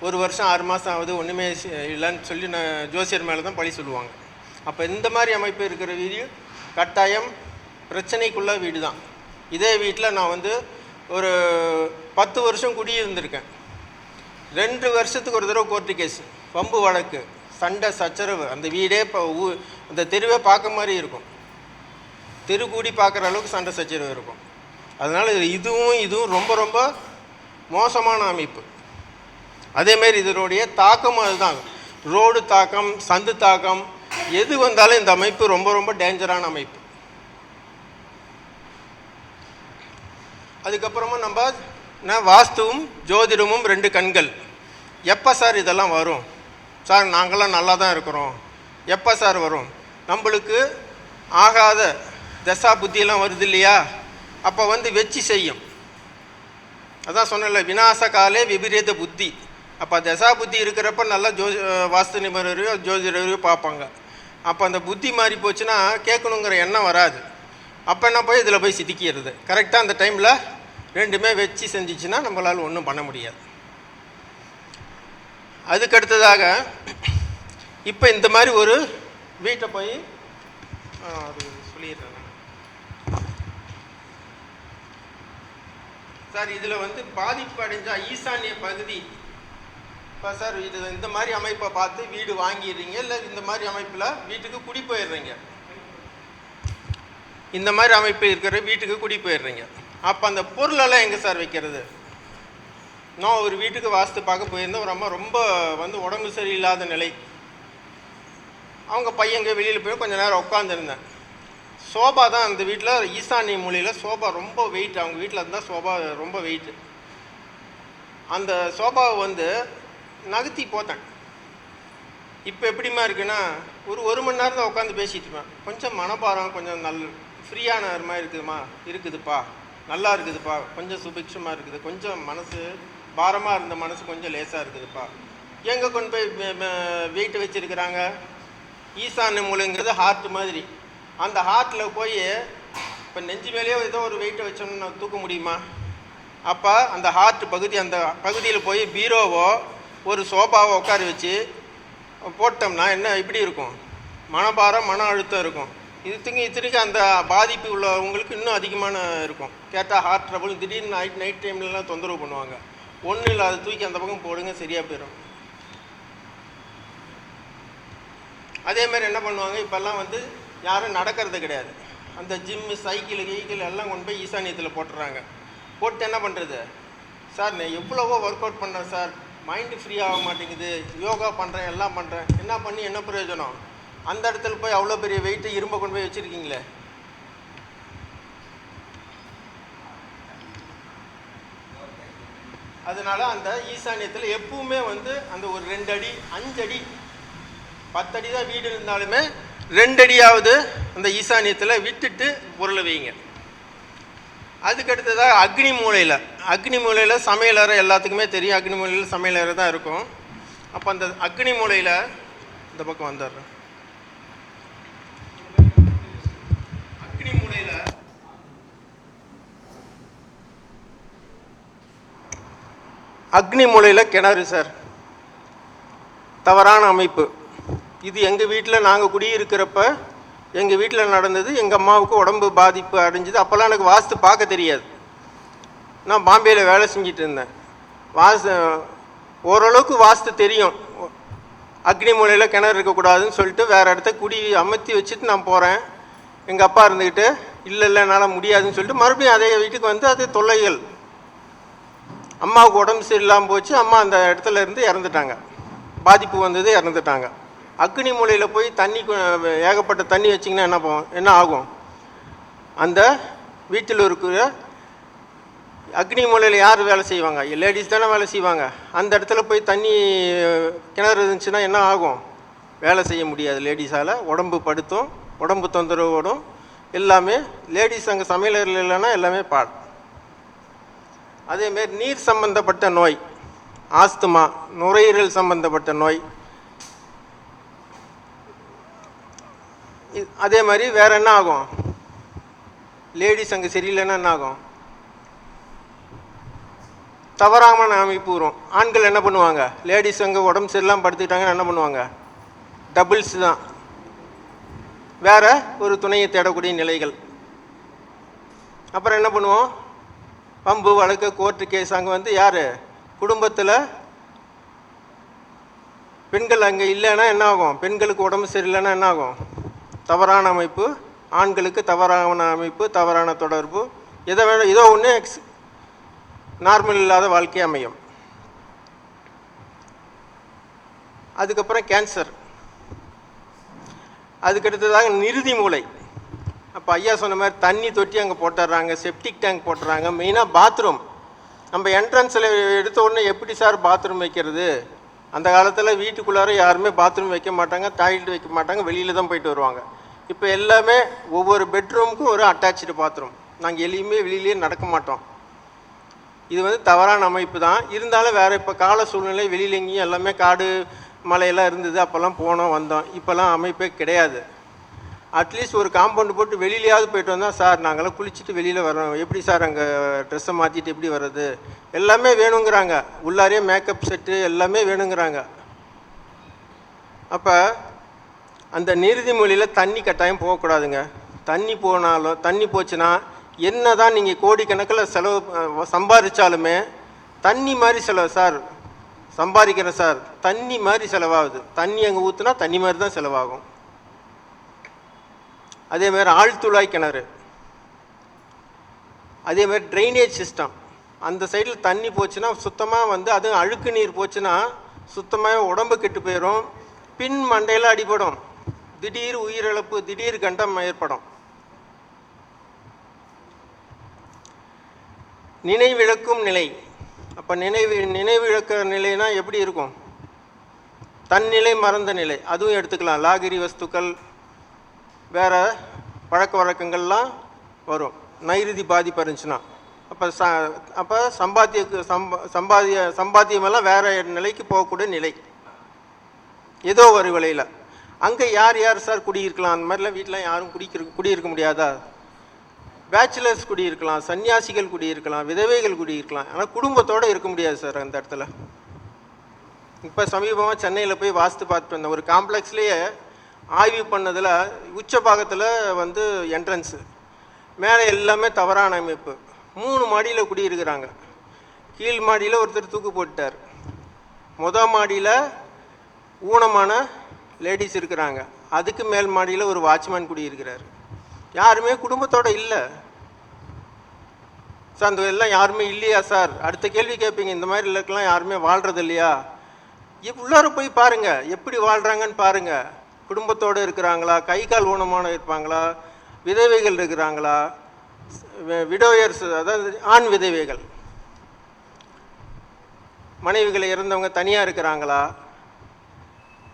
1 வருஷம் 6 மாதம் ஆகுது ஒன்றுமே இல்லைன்னு சொல்லி நான் ஜோசியர் மேலே தான் பழி சொல்லுவாங்க. அப்போ இந்த மாதிரி அமைப்பு இருக்கிற வீடு கட்டாயம் பிரச்சனைக்குள்ள வீடு தான். இதே வீட்டில் நான் வந்து ஒரு 10 வருஷம் குடியிருந்திருக்கேன். 2 வருஷத்துக்கு ஒரு தடவை கோர்ட்டு கேஸ், வம்பு வழக்கு, சண்டை சச்சரவு. அந்த வீடே இப்போ அந்த தெருவே பார்க்க மாதிரி இருக்கும், தெரு கூடி பார்க்குற அளவுக்கு சண்டை சச்சரவு இருக்கும். அதனால் இதுவும் ரொம்ப ரொம்ப மோசமான அமைப்பு. அதேமாரி இதனுடைய தாக்கம் அதுதான், ரோடு தாக்கம், சந்து தாக்கம், எது வந்தாலும் இந்த அமைப்பு ரொம்ப ரொம்ப டேஞ்சரான அமைப்பு. அதுக்கப்புறமா நம்ம வாஸ்துவும் ஜோதிடமும் 2 கண்கள். எப்போ சார் இதெல்லாம் வரும்? சார் நாங்களாம் நல்லா தான் இருக்கிறோம், எப்போ சார் வரும்? நம்மளுக்கு ஆகாத தசா புத்தியெல்லாம் வருது இல்லையா, அப்போ வந்து வச்சு செய்யும். அதான் சொன்னல, விநாச காலே விபரீத புத்தி. அப்போ தசா புத்தி இருக்கிறப்ப நல்லா வாஸ்து நிபுணரையோ ஜோதிடரையோ பார்ப்பாங்க. அப்போ அந்த புத்தி மாறி போச்சுன்னா கேட்கணுங்கிற எண்ணம் வராது. அப்போ என்ன போய் இதில் போய் சித்திக்கிறது. கரெக்டாக அந்த டைமில் 2மே வச்சு செஞ்சிச்சுன்னா நம்மளால் ஒன்றும் பண்ண முடியாது. அதுக்கு அடுத்ததாக இப்போ இந்த மாதிரி ஒரு வீட்டை போய் அது சொல்லிடுறேன் சார். இதில் வந்து பாதிப்பு அடைஞ்ச ஈசானிய பகுதி. இப்போ சார் இது இந்த மாதிரி அமைப்பை பார்த்து வீடு வாங்கிடுறீங்க, இல்லை இந்த மாதிரி அமைப்பில் வீட்டுக்கு குடி போயிடுறீங்க, இந்த மாதிரி அமைப்பு இருக்கிற வீட்டுக்கு குடி போயிடுறீங்க. அப்போ அந்த பொருளெல்லாம் எங்கே சார் வைக்கிறது? நான் ஒரு வீட்டுக்கு வாஸ்து பார்க்க போயிருந்தேன். ஒரு அம்மா ரொம்ப வந்து உடம்பு சரியில்லாத நிலை. அவங்க பையங்க வெளியில் போய் கொஞ்சம் நேரம் உட்காந்துருந்தேன். சோபா தான் அந்த வீட்டில், ஈசானிய மூலையில் சோபா ரொம்ப வெயிட். அவங்க வீட்டில் இருந்தால் சோபா ரொம்ப வெயிட்டு. அந்த சோபாவை வந்து நகர்த்தி போத்தேன். இப்போ எப்படிமா இருக்குன்னா, ஒரு மணி நேரம் தான் உட்காந்து பேசிகிட்டு இருப்பேன். கொஞ்சம் மனபாரம் கொஞ்சம் ஃப்ரீயான மாதிரி இருக்குதுப்பா, நல்லா இருக்குதுப்பா, கொஞ்சம் சுபிக்ஷமாக இருக்குது, கொஞ்சம் மனசு பாரமாக இருந்த மனசு கொஞ்சம் லேசாக இருக்குதுப்பா. எங்கே கொண்டு போய் வெயிட் வச்சுருக்கிறாங்க? ஈசான்ய மூலைங்கிறது ஹார்ட் மாதிரி. அந்த ஹார்ட்டில் போய் இப்போ நெஞ்சு மேலேயோ ஏதோ ஒரு வெயிட்டை வச்சோம்னு நான் தூக்க முடியுமா? அப்போ அந்த ஹார்ட் பகுதி, அந்த பகுதியில் போய் பீரோவோ ஒரு சோஃபாவோ உட்கார வச்சு போட்டோம்னா என்ன இப்படி இருக்கும்? மனபாரம், மன அழுத்தம் இருக்கும். இத்தனைக்கு அந்த பாதிப்பு உள்ளவங்களுக்கு இன்னும் அதிகமான இருக்கும். கேட்டால் ஹார்ட் ட்ரபிள், திடீர்னு நைட் டைம்லலாம் தொந்தரவு பண்ணுவாங்க. ஒன்றும் இல்லை, அதை தூக்கி அந்த பக்கம் போடுங்க, சரியாக போயிடும். அதேமாதிரி என்ன பண்ணுவாங்க, இப்போல்லாம் வந்து யாரும் நடக்கிறது கிடையாது. அந்த ஜிம்மு, சைக்கிள் எல்லாம் கொண்டு போய் ஈசானியத்தில் போட்டுறாங்க. போட்டு என்ன பண்ணுறது? சார் நான் எவ்வளவோ ஒர்க் அவுட் பண்ணுறேன் சார், மைண்டு ஃப்ரீ ஆக மாட்டேங்குது, யோகா பண்ணுறேன், எல்லாம் பண்ணுறேன், என்ன பண்ணி என்ன பிரயோஜனம்? அந்த இடத்துல போய் அவ்வளோ பெரிய வெயிட்டு இரும்பை கொண்டு போய் வச்சுருக்கீங்களே. அதனால் அந்த ஈசானியத்தில் எப்பவுமே வந்து அந்த ஒரு 2 அடி, 5 அடி, 10 அடி தான் வீடு இருந்தாலுமே 2 அடியாவது அந்த ஈசானியத்தில் விட்டுட்டு பொருளை வைங்க. அதுக்கடுத்ததாக அக்னி மூலையில் சமையலறை எல்லாத்துக்குமே தெரியும். அக்னி மூலையில் சமையலறை தான் இருக்கும். அப்போ அந்த அக்னி மூலையில் இந்த பக்கம் வந்துடுறேன். அக்னி மூலையில் கிணறு சார், தவறான அமைப்பு. இது எங்கள் வீட்டில் நாங்கள் குடியிருக்கிறப்ப எங்கள் வீட்டில் நடந்தது. எங்கள் அம்மாவுக்கு உடம்பு பாதிப்பு அடைஞ்சிது. அப்போல்லாம் எனக்கு வாஸ்து பார்க்க தெரியாது. நான் பாம்பேயில் வேலை செஞ்சிட்டு இருந்தேன். ஓரளவுக்கு வாஸ்து தெரியும். அக்னி மூலையில் கிணறு இருக்கக்கூடாதுன்னு சொல்லிட்டு வேறு இடத்த அமர்த்தி வச்சுட்டு நான் போகிறேன். எங்கள் அப்பா இருந்துக்கிட்டு இல்லை என்னால் முடியாதுன்னு சொல்லிட்டு மறுபடியும் அதே வீட்டுக்கு வந்து அது தொல்லைகள். அம்மாவுக்கு உடம்பு சரியில்லாமல் போச்சு. அம்மா அந்த இடத்துல இருந்து இறந்துட்டாங்க. பாதிப்பு வந்தது, இறந்துட்டாங்க. அக்னி மூலையில் போய் தண்ணி, ஏகப்பட்ட தண்ணி வச்சிங்கன்னா என்ன ஆகும்? அந்த வீட்டில் இருக்கிற அக்னி மூலையில் யார் வேலை செய்வாங்க? லேடிஸ் தானே வேலை செய்வாங்க. அந்த இடத்துல போய் தண்ணி, கிணறு இருந்துச்சுன்னா என்ன ஆகும்? வேலை செய்ய முடியாது லேடிஸால். உடம்பு படுத்தும், உடம்பு தொந்தரவோடும் எல்லாமே. லேடிஸ் அங்கே சமையலறையில் இல்லைன்னா எல்லாமே பாடு. அதேமாரி நீர் சம்பந்தப்பட்ட நோய், ஆஸ்துமா, நுரையீரல் சம்பந்தப்பட்ட நோய். அதே மாதிரி வேறு என்ன ஆகும்? லேடிஸ் அங்கே சரியில்லைன்னா என்ன ஆகும்? தவறான அமைப்பு வரும். ஆண்கள் என்ன பண்ணுவாங்க? லேடிஸ் அங்கே உடம்பு சரியில்லாமல் படுத்துக்கிட்டாங்கன்னா என்ன பண்ணுவாங்க? டபுள்ஸ் தான், வேறு ஒரு துணையை தேடக்கூடிய நிலைகள். அப்புறம் என்ன பண்ணுவோம்? பம்பு வழக்கு, கோர்ட்டு கேஸ். அங்கே வந்து யார்? குடும்பத்தில் பெண்கள் அங்கே இல்லைன்னா என்ன ஆகும்? பெண்களுக்கு உடம்பு சரியில்லைன்னா என்ன ஆகும்? தவறான அமைப்பு. ஆண்களுக்கு தவறான அமைப்பு, தவறான தொடர்பு. ஏதோ ஒன்று நார்மல் இல்லாத வாழ்க்கை அமையும். அதுக்கப்புறம் கேன்சர். அதுக்கடுத்ததாக நிருதி மூளை. அப்போ ஐயா சொன்ன மாதிரி தண்ணி தொட்டி அங்கே போட்டுடுறாங்க, செப்டிக் டேங்க் போட்டுறாங்க. மெயினாக பாத்ரூம். நம்ம என்ட்ரன்ஸில் எடுத்த உடனே எப்படி சார் பாத்ரூம் வைக்கிறது? அந்த காலத்தில் வீட்டுக்குள்ளார யாருமே பாத்ரூம் வைக்க மாட்டாங்க, டாய்லெட் வைக்க மாட்டாங்க, வெளியில் தான் போயிட்டு வருவாங்க. இப்போ எல்லாமே ஒவ்வொரு பெட்ரூமுக்கும் ஒரு அட்டாச்சு பாத்ரூம். நாங்கள் எளியுமே வெளியிலேயே நடக்க மாட்டோம். இது வந்து தவறான அமைப்பு தான். இருந்தாலும் வேறு இப்போ கால சூழ்நிலை, வெளியில் எங்கேயும் எல்லாமே காடு மலையெல்லாம் இருந்தது. அப்போல்லாம் போனோம் வந்தோம். இப்போல்லாம் அமைப்பே கிடையாது. அட்லீஸ்ட் ஒரு காம்பவுண்டு போட்டு வெளியிலையாவது போய்ட்டு வந்தால், சார் நாங்களாம் குளிச்சுட்டு வெளியில் வரோம், எப்படி சார் அங்கே ட்ரெஸ்ஸை மாற்றிட்டு எப்படி வர்றது? எல்லாமே வேணுங்கிறாங்க. உள்ளாரே மேக்கப் செட்டு எல்லாமே வேணுங்கிறாங்க. அப்போ அந்த நிருதி மொழியில் தண்ணி கட்டாயம் போகக்கூடாதுங்க. தண்ணி போச்சுன்னா என்ன தான் நீங்கள் கோடிக்கணக்கில் செலவு சம்பாதிச்சாலுமே தண்ணி மாதிரி செலவு. சார் சம்பாதிக்கிறேன் சார், தண்ணி மாதிரி செலவாகுது. தண்ணி அங்கே ஊற்றுனா தண்ணி மாதிரி தான் செலவாகும். அதேமாதிரி ஆழ்துளாய் கிணறு, அதேமாதிரி ட்ரைனேஜ் சிஸ்டம். அந்த சைடில் தண்ணி போச்சுன்னா சுத்தமாக வந்து அதுவும் அழுக்கு நீர் போச்சுன்னா சுத்தமாக உடம்பு கெட்டு போயிடும். பின் மண்டையில் அடிபடும். திடீர் உயிரிழப்பு, திடீர் கண்டம் ஏற்படும். நினைவிழக்கும் நிலை. அப்போ நினைவிழக்கிற நிலைனா எப்படி இருக்கும்? தன்னிலை மறந்த நிலை. அதுவும் எடுத்துக்கலாம். லாகிரி வஸ்துக்கள், வேறு பழக்க வழக்கங்கள்லாம் வரும். நைருதி பாதிப்பு இருந்துச்சுன்னா அப்போ சம்பாத்தியமெல்லாம் வேறு நிலைக்கு போகக்கூடிய நிலை. ஏதோ ஒரு விலையில். அங்கே யார் சார் குடியிருக்கலாம்? அந்த மாதிரிலாம் வீட்டில் யாரும் குடியிருக்க முடியாதா? பேச்சுலர்ஸ் குடியிருக்கலாம், சன்னியாசிகள் குடியிருக்கலாம், விதவைகள் குடியிருக்கலாம். ஆனால் குடும்பத்தோடு இருக்க முடியாது சார் அந்த இடத்துல. இப்போ சமீபமாக சென்னையில் போய் வாஸ்து பார்த்துட்டு வந்தேன். ஒரு காம்ப்ளெக்ஸ்லேயே ஆய்வு பண்ணதில் உச்ச பாகத்தில் வந்து என்ட்ரன்ஸு, மேலே எல்லாமே தவறான அமைப்பு. 3 மாடியில் குடியிருக்கிறாங்க. கீழ் மாடியில் ஒருத்தர் தூக்கு போட்டார். மாடியில் ஊனமான லேடிஸ் இருக்கிறாங்க. அதுக்கு மேல் மாடியில் ஒரு வாட்ச்மேன் குடியிருக்கிறார். யாருமே குடும்பத்தோடு இல்லை சார். அந்த எல்லாம் யாருமே இல்லையா சார்? அடுத்த கேள்வி கேட்பீங்க, இந்த மாதிரி இல்லைக்கெல்லாம் யாருமே வாழ்கிறது இல்லையா? உள்ளார போய் பாருங்கள் எப்படி வாழ்கிறாங்கன்னு பாருங்கள். குடும்பத்தோடு இருக்கிறாங்களா, கை கால் ஊனமான இருப்பாங்களா, விதவைகள் இருக்கிறாங்களா, விடோயர்ஸ் அதாவது ஆண் விதவைகள், மனைவிகளை இறந்தவங்க தனியாக இருக்கிறாங்களா,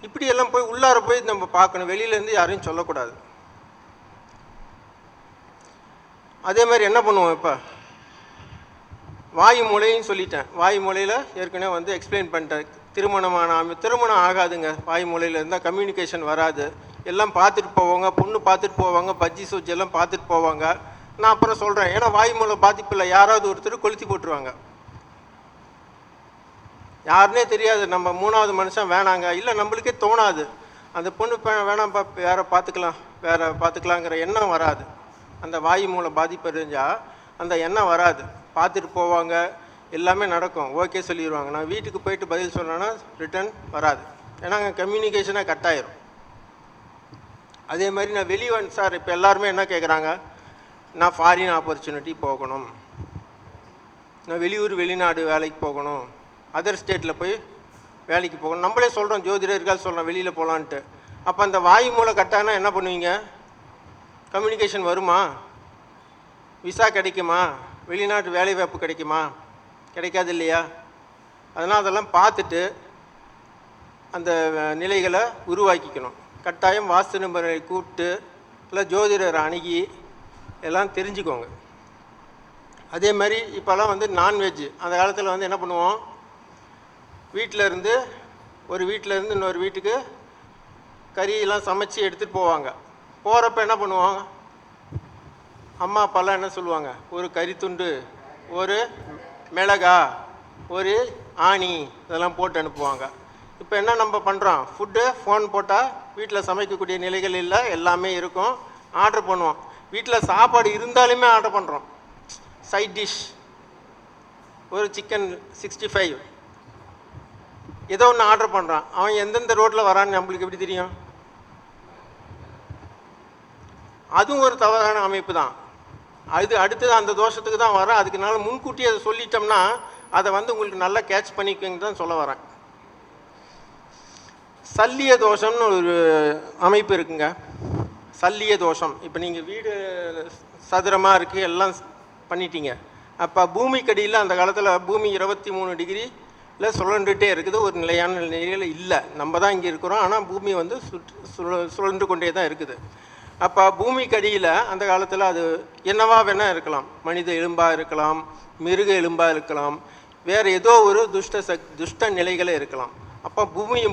இப்படியெல்லாம் போய் உள்ளார போய் நம்ம பார்க்கணும். வெளியிலேருந்து யாரையும் சொல்லக்கூடாது. அதே மாதிரி என்ன பண்ணுவோம், இப்போ வாயு மூலையும் சொல்லிட்டேன். வாயு மூலையில் ஏற்கனவே வந்து எக்ஸ்பிளைன் பண்ணிட்டேன். திருமணம் ஆகாதுங்க. வாயு மூலையில் இருந்தால் கம்யூனிகேஷன் வராது. எல்லாம் பார்த்துட்டு போவாங்க, பொண்ணு பார்த்துட்டு போவாங்க, பஜ்ஜி சூச்சி எல்லாம் பார்த்துட்டு போவாங்க. நான் அப்புறம் சொல்கிறேன், ஏன்னா வாயு மூலை பாதிப்பு இல்லை, யாராவது ஒருத்தர் கொளுத்தி போட்டுருவாங்க. யாருன்னே தெரியாது, நம்ம 3வது மனுஷன் வேணாங்க, இல்லை நம்மளுக்கே தோணாது, அந்த பொண்ணு வேணாம்ப்பா வேறு பார்த்துக்கலாங்கிற எண்ணம் வராது. அந்த வாயு மூலை பாதிப்பு இருந்தால் அந்த எண்ணம் வராது. பார்த்துட்டு போவாங்க, எல்லாமே நடக்கும், ஓகே சொல்லிடுவாங்க. நான் வீட்டுக்கு போயிட்டு பதில் சொன்னேன்னா ரிட்டன் வராது. ஏன்னா அங்கே கம்யூனிகேஷனாக கட் ஆயிரும். அதே மாதிரி நான் வெளியே வந்து சார் இப்போ எல்லாருமே என்ன கேட்குறாங்க, நான் ஃபாரின் ஆப்பர்ச்சுனிட்டி போகணும், நான் வெளிநாடு வேலைக்கு போகணும், அதர் ஸ்டேட்டில் போய் வேலைக்கு போகணும். நம்மளே சொல்கிறோம், ஜோதிடர்கள் சொல்கிறோம் வெளியில் போகலான்ட்டு. அப்போ அந்த வாயு மூலை கட்டானா என்ன பண்ணுவீங்க? கம்யூனிகேஷன் வருமா? விசா கிடைக்குமா? வெளிநாட்டு வேலைவாய்ப்பு கிடைக்குமா? கிடைக்காது இல்லையா? அதனால் அதெல்லாம் பார்த்துட்டு அந்த நிலைகளை உருவாக்கிக்கணும். கட்டாயம் வாஸ்து நிபுணரை கூப்பிட்டு இல்லை ஜோதிடரை அணுகி எல்லாம் தெரிஞ்சுக்கோங்க. அதே மாதிரி இப்போல்லாம் வந்து நான்வெஜ்ஜு, அந்த காலத்தில் வந்து என்ன பண்ணுவோம், வீட்டிலேருந்து இன்னொரு வீட்டுக்கு கறியெல்லாம் சமைச்சு எடுத்துகிட்டு போவாங்க. போகிறப்ப என்ன பண்ணுவோம், அம்மா அப்பாலாம் என்ன சொல்லுவாங்க, ஒரு கறித்துண்டு, ஒரு மிளகா, ஒரு ஆணி, இதெல்லாம் போட்டு அனுப்புவாங்க. இப்போ என்ன நம்ம பண்ணுறோம், ஃபோன் போட்டால் வீட்டில் சமைக்கக்கூடிய நிலைகள் இல்லை, எல்லாமே இருக்கும், ஆர்டர் பண்ணுவோம். வீட்டில் சாப்பாடு இருந்தாலுமே ஆர்டர் பண்ணுறோம். சைட் டிஷ், ஒரு சிக்கன் 65 ஏதோ ஒன்று ஆர்டர் பண்ணுறான். அவன் எந்தெந்த ரோட்டில் வரான்னு நம்மளுக்கு எப்படி தெரியும்? அதுவும் ஒரு தவறான அமைப்பு தான். அடுத்தது அந்த தோஷத்துக்கு தான் வரேன். அதுக்குனால முன்கூட்டி அதை சொல்லிட்டோம்னா அதை வந்து உங்களுக்கு நல்லா கேட்ச் பண்ணிக்கங்க தான் சொல்ல வரேன். சல்லிய தோஷம்னு ஒரு அமைப்பு இருக்குங்க. சல்லிய தோஷம், இப்போ நீங்கள் வீடு சதுரமாக இருக்குது, எல்லாம் பண்ணிட்டீங்க. அப்போ பூமிக்கடியில் அந்த காலத்தில் பூமி 23 டிகிரியில் சுழண்டுகிட்டே இருக்குது, ஒரு நிலையான நிலையில் இல்லை. நம்ம தான் இங்கே இருக்கிறோம், ஆனால் பூமி வந்து சுழன்று கொண்டே தான் இருக்குது. அப்போ பூமிக்கடியில் அந்த காலத்தில் அது என்னவா வேணால் இருக்கலாம், மனித எலும்பாக இருக்கலாம், மிருக எலும்பாக இருக்கலாம், வேறு ஏதோ ஒரு துஷ்ட நிலைகளே இருக்கலாம். அப்போ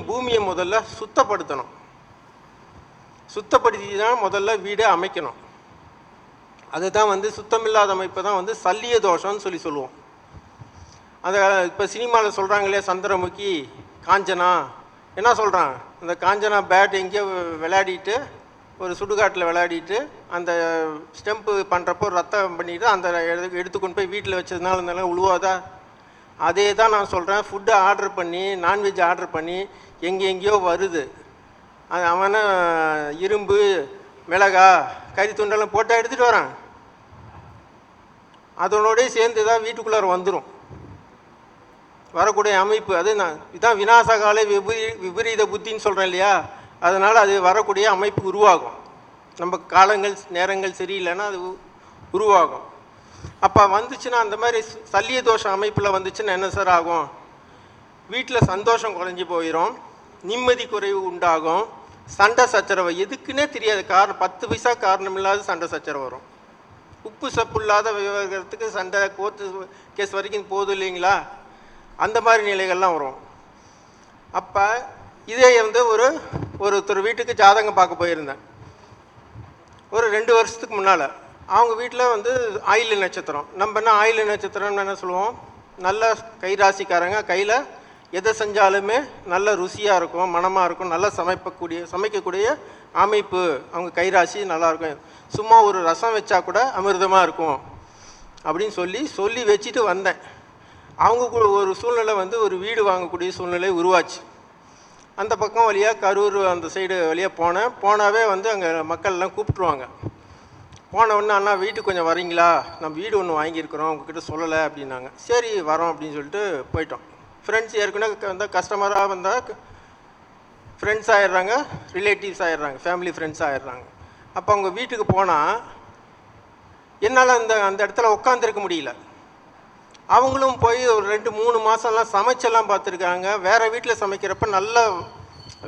பூமியை முதல்ல சுத்தப்படுத்தணும். சுத்தப்படுத்தி தான் முதல்ல வீடை அமைக்கணும். அதுதான் வந்து சுத்தமில்லாத அமைப்பை தான் வந்து சல்லிய தோஷம்னு சொல்லுவோம். அந்த இப்போ சினிமாவில் சொல்கிறாங்க இல்லையா, சந்திரமுகி, காஞ்சனா, என்ன சொல்கிறான், அந்த காஞ்சனா பேட் எங்கேயோ விளையாடிட்டு, ஒரு சுடுகாட்டில் விளையாடிட்டு அந்த ஸ்டெம்ப்பு பண்ணுறப்போ ரத்தம் பண்ணிவிட்டு அந்த எடுத்துக்கொண்டு போய் வீட்டில் வச்சதுனால இருந்தாலும் உழுவாதா? அதே தான் நான் சொல்கிறேன். ஃபுட்டு ஆர்டர் பண்ணி, நான்வெஜ் ஆர்டர் பண்ணி எங்கேயோ வருது. அவனை இரும்பு, மிளகா, கறி துண்டெல்லாம் போட்டால் எடுத்துகிட்டு வரான். அதனோடய சேர்ந்து தான் வீட்டுக்குள்ளார வந்துடும் வரக்கூடிய அமைப்பு. அது இதான் விநாசகால விபரீத புத்தின்னு சொல்கிறேன் இல்லையா? அதனால் அது வரக்கூடிய அமைப்பு உருவாகும். நம்ம காலங்கள் நேரங்கள் சரியில்லைன்னா அது உருவாகும். அப்போ வந்துச்சுன்னா அந்த மாதிரி சல்லிய தோஷ அமைப்பில் வந்துச்சுன்னா என்ன சார் ஆகும்? வீட்டில் சந்தோஷம் குறைஞ்சி போயிடும், நிம்மதி குறைவு உண்டாகும், சண்டை சச்சரவு எதுக்குன்னே தெரியாது, 10 பைசா காரணம் இல்லாத சண்டை சச்சரவு வரும். உப்பு சப்பு இல்லாத விவகாரத்துக்கு சண்டை, கோர்ட்டு கேஸ் வரைக்கும் போதும் இல்லைங்களா? அந்த மாதிரி நிலைகள்லாம் வரும். அப்போ இதே வந்து ஒருத்தர் வீட்டுக்கு ஜாதகம் பார்க்க போயிருந்தேன் ஒரு 2 வருஷத்துக்கு முன்னால். அவங்க வீட்டில் வந்து ஆயில்ய நட்சத்திரம். நம்ம என்ன ஆயில்ய நட்சத்திரம்னு என்ன சொல்லுவோம், நல்ல கைராசிக்காரங்க, கையில் எதை செஞ்சாலுமே நல்ல ருசியாக இருக்கும், மணமாக இருக்கும், நல்லா சமைக்கக்கூடிய அமைப்பு. அவங்க கைராசி நல்லாயிருக்கும். சும்மா ஒரு ரசம் வச்சா கூட அமிர்தமாக இருக்கும் அப்படின்னு சொல்லி வச்சுட்டு வந்தேன். அவங்க ஒரு சூழ்நிலை வந்து ஒரு வீடு வாங்கக்கூடிய சூழ்நிலை உருவாச்சு. அந்த பக்கம் வழியாக கரூர் அந்த சைடு வழியாக போனாவே வந்து அங்கே மக்கள்லாம் கூப்பிட்ருவாங்க. போன உடனே, அண்ணா வீட்டுக்கு கொஞ்சம் வரீங்களா, நம்ம வீடு ஒன்று வாங்கியிருக்கிறோம், உங்ககிட்ட சொல்லலை அப்படின்னாங்க. சரி வரோம் அப்படின்னு சொல்லிட்டு போயிட்டோம். ஃப்ரெண்ட்ஸ் ஏற்கனவே வந்தால் கஸ்டமராக வந்தால் ஃப்ரெண்ட்ஸ் ஆகிடுறாங்க, ரிலேட்டிவ்ஸ் ஆகிடுறாங்க, ஃபேமிலி ஃப்ரெண்ட்ஸ் ஆகிடுறாங்க. அப்போ அவங்க வீட்டுக்கு போனால் என்னால் அந்த இடத்துல உட்காந்துருக்க முடியல. அவங்களும் போய் ஒரு 2-3 மாதம்லாம் சமைச்செல்லாம் பார்த்துருக்காங்க. வேறு வீட்டில் சமைக்கிறப்ப நல்ல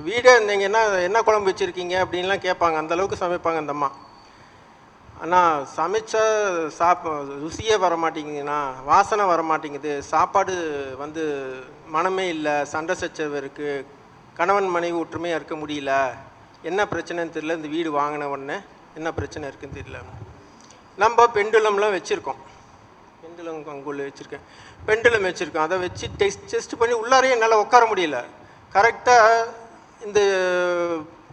வீடே நீங்கள் என்ன குழம்பு வச்சுருக்கீங்க அப்படின்லாம் கேட்பாங்க. அந்தளவுக்கு சமைப்பாங்க அந்த அம்மா. ஆனால் சமைச்சா ருசியே வர மாட்டேங்குதுண்ணா, வாசனை வர மாட்டேங்குது, சாப்பாடு வந்து மனமே இல்லை, சண்டை சச்சரவு இருக்குது, கணவன் மனைவி ஒற்றுமையாக இருக்க முடியல, என்ன பிரச்சனைன்னு தெரியல, இந்த வீடு வாங்கின உடனே என்ன பிரச்சனை இருக்குதுன்னு தெரியல. நம்ம பெண்டுலம்லாம் வச்சுருக்கோம், பெண்டுலம் அங்குள்ள வச்சுருக்கேன், பெண்டுலம் வச்சுருக்கோம். அதை வச்சு டெஸ்ட் பண்ணி உள்ளாரையே என்னால் உட்கார முடியல. கரெக்டாக இந்த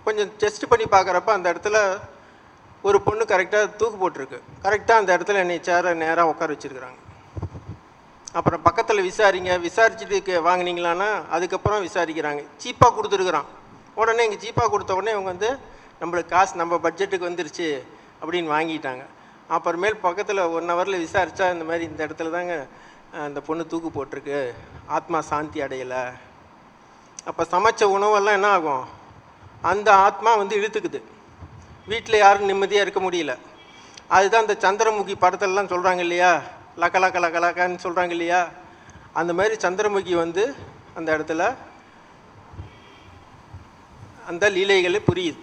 கொஞ்சம் டெஸ்ட் பண்ணி பார்க்குறப்ப அந்த இடத்துல ஒரு பொண்ணு கரெக்டாக தூக்கு போட்டிருக்கு. கரெக்டாக அந்த இடத்துல என்னை சேரை நேராக உட்கார வச்சுருக்குறாங்க. அப்புறம் பக்கத்தில் விசாரிச்சுட்டு வாங்கினீங்களான்னா அதுக்கப்புறம் விசாரிக்கிறாங்க. சீப்பாக கொடுத்துருக்குறான். உடனே இங்கே சீப்பாக கொடுத்த உடனே இவங்க வந்து நம்மளுக்கு காசு நம்ம பட்ஜெட்டுக்கு வந்துருச்சு அப்படின்னு வாங்கிட்டாங்க. அப்புறமேல் பக்கத்தில் 1 ஹவரில் விசாரித்தா இந்த மாதிரி இந்த இடத்துல தாங்க அந்த பொண்ணு தூக்கு போட்டிருக்கு, ஆத்மா சாந்தி அடையலை. அப்போ சமைச்ச உணவெல்லாம் என்ன ஆகும், அந்த ஆத்மா வந்து இழுத்துக்குது. வீட்டில் யாரும் நிம்மதியாக இருக்க முடியல. அதுதான் இந்த சந்திரமுகி படத்திலலாம் சொல்கிறாங்க இல்லையா, லக்கலான்னு சொல்கிறாங்க இல்லையா, அந்த மாதிரி சந்திரமுகி வந்து அந்த இடத்துல அந்த லீலைகளை புரியுது.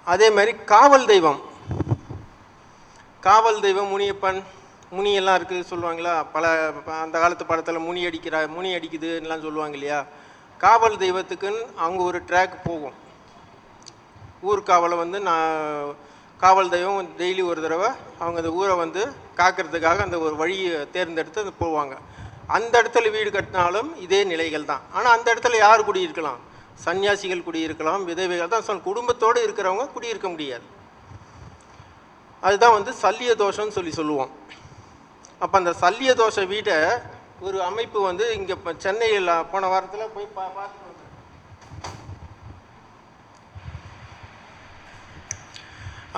அதே மாதிரி காவல் தெய்வம் முனியப்பன், முனியெல்லாம் இருக்குது சொல்லுவாங்களா, அந்த காலத்து படத்தில் முனி அடிக்குதுன்னெலாம் சொல்லுவாங்க இல்லையா. காவல் தெய்வத்துக்குன்னு அவங்க ஒரு ட்ராக் போகும். ஊர்காவலை வந்து காவல் தெய்வம் டெய்லி ஒரு தடவை அவங்க அந்த ஊரை வந்து காக்கிறதுக்காக அந்த ஒரு வழியை தேர்ந்தெடுத்து அது போவாங்க. அந்த இடத்துல வீடு கட்டினாலும் இதே நிலைகள் தான். ஆனால் அந்த இடத்துல யார் குடியிருக்கலாம், சன்னியாசிகள் குடியிருக்கலாம், விதவைகள் தான். குடும்பத்தோடு இருக்கிறவங்க குடியிருக்க முடியாது. அதுதான் வந்து சல்லிய தோஷம்னு சொல்லுவோம். அப்போ அந்த சல்லிய தோஷ வீட்டை ஒரு அமைப்பு வந்து இங்கே சென்னையில் போன வாரத்தில் போய் பார்த்துட்டு வந்தேன்.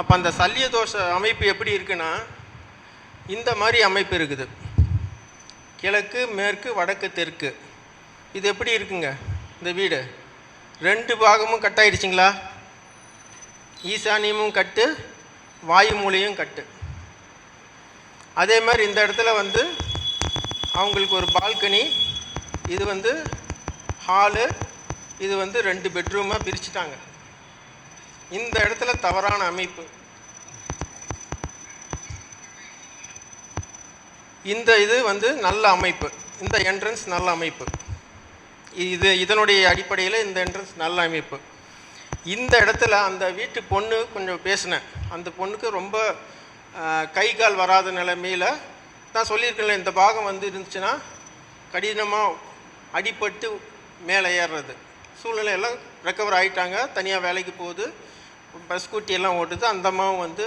அப்போ அந்த சல்லிய தோஷ அமைப்பு எப்படி இருக்குன்னா இந்த மாதிரி அமைப்பு இருக்குது. கிழக்கு, மேற்கு, வடக்கு, தெற்கு. இது எப்படி இருக்குங்க இந்த வீடு? 2 பாகமும் கட்டாயிடுச்சிங்களா? ஈசானியமும் கட்டு, வாயு மூலையும் கட்டு. அதே மாதிரி இந்த இடத்துல வந்து அவங்களுக்கு ஒரு பால்கனி, இது வந்து ஹாலு, இது வந்து 2 பெட்ரூமாக பிரிச்சுட்டாங்க. இந்த இடத்துல தவறான அமைப்பு. இது வந்து நல்ல அமைப்பு. இந்த என்ட்ரன்ஸ் நல்ல அமைப்பு. இதனுடைய அடிப்படையில் இந்த என்ட்ரன்ஸ் நல்ல அமைப்பு. இந்த இடத்துல அந்த வீட்டு பொண்ணு கொஞ்சம் பேசினேன். அந்த பொண்ணுக்கு ரொம்ப கை கால் வராத நிலைமையில் நான் சொல்லியிருக்கேன்ல, இந்த பாகம் வந்து இருந்துச்சுன்னா கடினமாக அடிபட்டு மேலே ஏறுறது சூழ்நிலையெல்லாம் ரெக்கவர் ஆகிட்டாங்க. தனியாக வேலைக்கு போகுது, ஸ்கூட்டியெல்லாம் ஓட்டுது. அந்த அம்மாவும் வந்து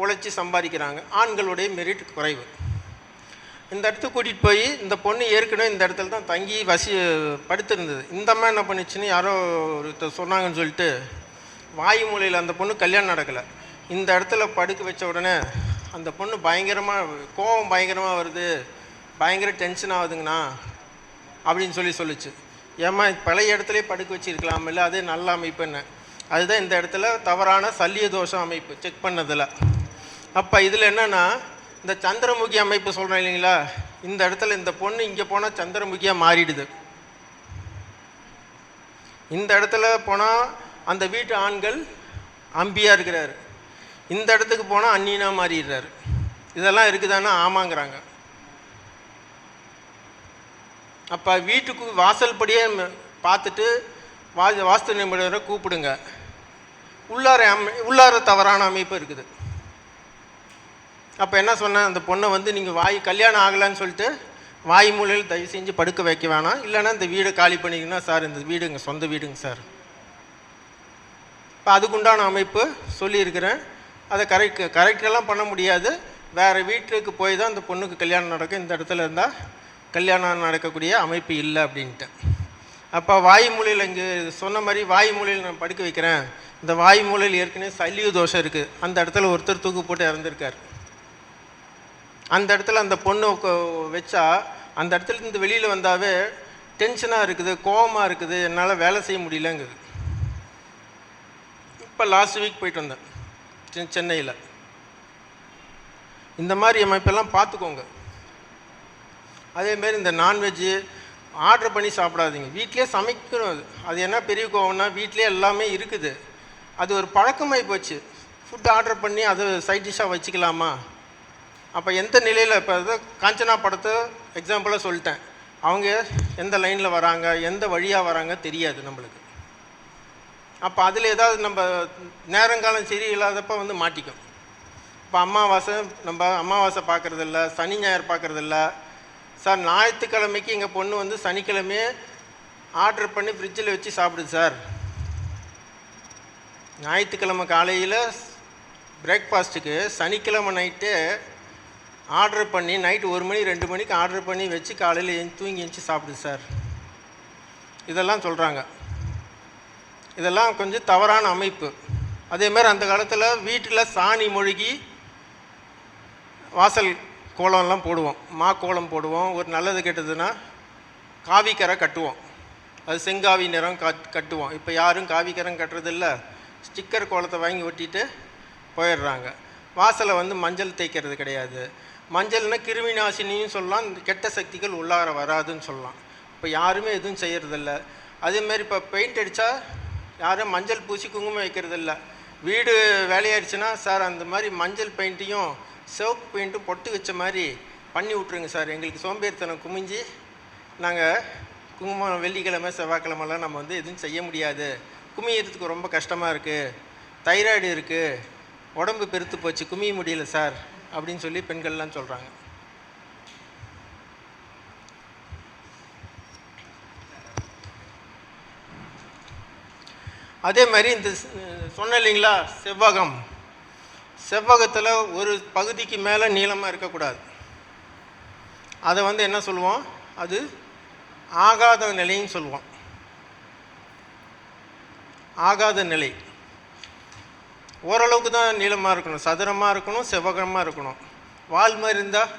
உழைச்சி சம்பாதிக்கிறாங்க. ஆண்களுடைய மெரிட் குறைவு. இந்த இடத்துக்கு கூட்டிகிட்டு போய் இந்த பொண்ணு ஏற்கனவே இந்த இடத்துல தான் தங்கி படுத்திருந்தது. இந்த அம்மா என்ன பண்ணிச்சுன்னு யாரோ ஒருத்தர் சொன்னாங்கன்னு சொல்லிட்டு வாயு மூலையில் அந்த பொண்ணு கல்யாணம் நடக்கலை. இந்த இடத்துல படுக்க வச்ச உடனே அந்த பொண்ணு கோவம் பயங்கரமாக வருது, பயங்கர டென்ஷன் ஆகுதுங்கண்ணா அப்படின்னு சொல்லிச்சு. ஏம்மா பழைய இடத்துலேயே படுக்க வச்சுருக்கலாம் இல்லை, அதே நல்ல அமைப்பு என்ன. அதுதான் இந்த இடத்துல தவறான சல்லிய தோஷம் அமைப்பு செக் பண்ணதில். அப்போ இதில் என்னென்னா இந்த சந்திரமுகி அமைப்பு சொல்கிறேன் இல்லைங்களா, இந்த இடத்துல இந்த பொண்ணு இங்கே போனால் சந்திரமுகியாக மாறிடுது. இந்த இடத்துல போனால் அந்த வீட்டு ஆண்கள் அம்பியாக இருக்கிறாரு, இந்த இடத்துக்கு போனால் அந்நியனாக மாறிடுறாரு. இதெல்லாம் இருக்குதானா? ஆமாங்கிறாங்க. அப்போ வீட்டுக்கு வாசல் படியே பார்த்துட்டு வாஸ்து நிபுணரை கூப்பிடுங்க. உள்ளார தவறான அமைப்பு இருக்குது. அப்போ என்ன சொன்னேன், அந்த பொண்ணை வந்து நீங்கள் கல்யாணம் ஆகலான்னு சொல்லிட்டு வாய் மூலையில் தயவு செஞ்சு படுக்க வைக்க வேணாம், இல்லைன்னா இந்த வீடை காலி பண்ணிங்கன்னா சார் இந்த வீடு எங்கள் சொந்த வீடுங்க சார். இப்போ அதுக்குண்டான அமைப்பு சொல்லியிருக்கிறேன். அதை கரெக்டெல்லாம் பண்ண முடியாது, வேறு வீட்டுக்கு போய் தான் இந்த பொண்ணுக்கு கல்யாணம் நடக்கும், இந்த இடத்துல இருந்தால் கல்யாணம் நடக்கக்கூடிய அமைப்பு இல்லை அப்படின்ட்டு. அப்போ வாய் மூலையில் இங்கே சொன்ன மாதிரி வாய் மூலையில் நான் படுக்க வைக்கிறேன், இந்த வாய் மூலையில் ஏற்கனவே சளிவு தோஷம் இருக்குது, அந்த இடத்துல ஒருத்தர் தூக்கு போட்டு இறந்துருக்கார். அந்த இடத்துல அந்த பொண்ணு வச்சா அந்த இடத்துல இருந்து வெளியில் வந்தாவே டென்ஷனாக இருக்குது, கோபமாக இருக்குது, என்னால் வேலை செய்ய முடியலங்குது. இப்போ லாஸ்ட் வீக் போயிட்டு வந்தேன் சென்னையில். இந்த மாதிரி அமைப்பெல்லாம் பார்த்துக்கோங்க. அதேமாரி இந்த நான்வெஜ்ஜு ஆர்டர் பண்ணி சாப்பிடாதீங்க, வீட்டிலே சமைக்கணும். அது என்ன பெரிய கோவம்னா வீட்டிலே எல்லாமே இருக்குது, அது ஒரு பழக்கமாகி போச்சு. ஃபுட் ஆர்டர் பண்ணி அது சைட் டிஷ்ஷாக வச்சுக்கலாமா? அப்போ எந்த நிலையில், இப்போ காஞ்சனா படத்தை எக்ஸாம்பிளாக சொல்லிட்டேன், அவங்க எந்த லைனில் வராங்க, எந்த வழியாக வராங்க தெரியாது நம்மளுக்கு. அப்போ அதில் ஏதாவது நம்ம நேரங்காலம் சரி இல்லாதப்போ வந்து மாட்டிக்கும். இப்போ நம்ம அமாவாசை பார்க்குறதில்ல, சனி ஞாயிறு பார்க்குறதில்ல சார். ஞாயிற்றுக்கிழமைக்கு எங்கள் பொண்ணு வந்து சனிக்கிழமையே ஆர்டர் பண்ணி ஃப்ரிட்ஜில் வச்சு சாப்பிடுது சார். ஞாயிற்றுக்கிழமை காலையில் பிரேக்ஃபாஸ்ட்டுக்கு சனிக்கிழமை நைட்டு ஆர்டர் பண்ணி நைட்டு 1 மணி 2 மணிக்கு ஆர்டர் பண்ணி வச்சு காலையில் தூங்கி எழுந்துச்சி சாப்பிடுது சார். இதெல்லாம் சொல்கிறாங்க. இதெல்லாம் கொஞ்சம் தவறான அமைப்பு. அதேமாதிரி அந்த காலத்தில் வீட்டில் சாணி மொழுகி வாசல் கோலம்லாம் போடுவோம், கோலம் போடுவோம். ஒரு நல்லது கெட்டதுன்னா காவிக்கரை கட்டுவோம், அது செங்காவி நிறம் கட்டுவோம். இப்போ யாரும் காவிக்கரம் கட்டுறதில்ல, ஸ்டிக்கர் கோலத்தை வாங்கி ஒட்டிட்டு போயிடுறாங்க. வாசலை வந்து மஞ்சள் தேய்க்கிறது கிடையாது. மஞ்சள்னால் கிருமி நாசினியும் சொல்லலாம், கெட்ட சக்திகள் உள்ளார வராதுன்னு சொல்லலாம். இப்போ யாருமே எதுவும் செய்கிறதில்ல. அதேமாரி இப்போ பெயிண்ட் அடித்தா யாரும் மஞ்சள் பூசி குங்குமம் வைக்கிறதில்ல. வீடு வேலையாயிடுச்சுன்னா சார் அந்த மாதிரி மஞ்சள் பெயிண்ட்டையும் சிவப்பு பெயிண்ட்டும் பொட்டு வச்ச மாதிரி பண்ணி விட்ருங்க சார், எங்களுக்கு சோம்பேறித்தனம் குமிஞ்சு நாங்கள் குங்குமம் வெள்ளிக்கிழமை செவ்வாய்க்கிழமெல்லாம் நம்ம வந்து எதுவும் செய்ய முடியாது, குமியறதுக்கு ரொம்ப கஷ்டமாக இருக்குது, தைராய்டு இருக்குது, உடம்பு பெருத்து போச்சு, குமிய முடியல சார் அப்படின்னு சொல்லி பெண்கள்லாம் சொல்கிறாங்க. அதே மாதிரி இந்த சொன்ன இல்லைங்களா செவ்வகத்தில் ஒரு பகுதிக்கு மேலே நீளமாக இருக்கக்கூடாது. அதை வந்து என்ன சொல்லுவோம், அது ஆகாத நிலைன்னு சொல்லுவோம். ஆகாத நிலை ஓரளவுக்கு தான் நீளமாக இருக்கணும், சதுரமாக இருக்கணும், செவ்வகமாக இருக்கணும். வால் மாதிரி இருந்தால்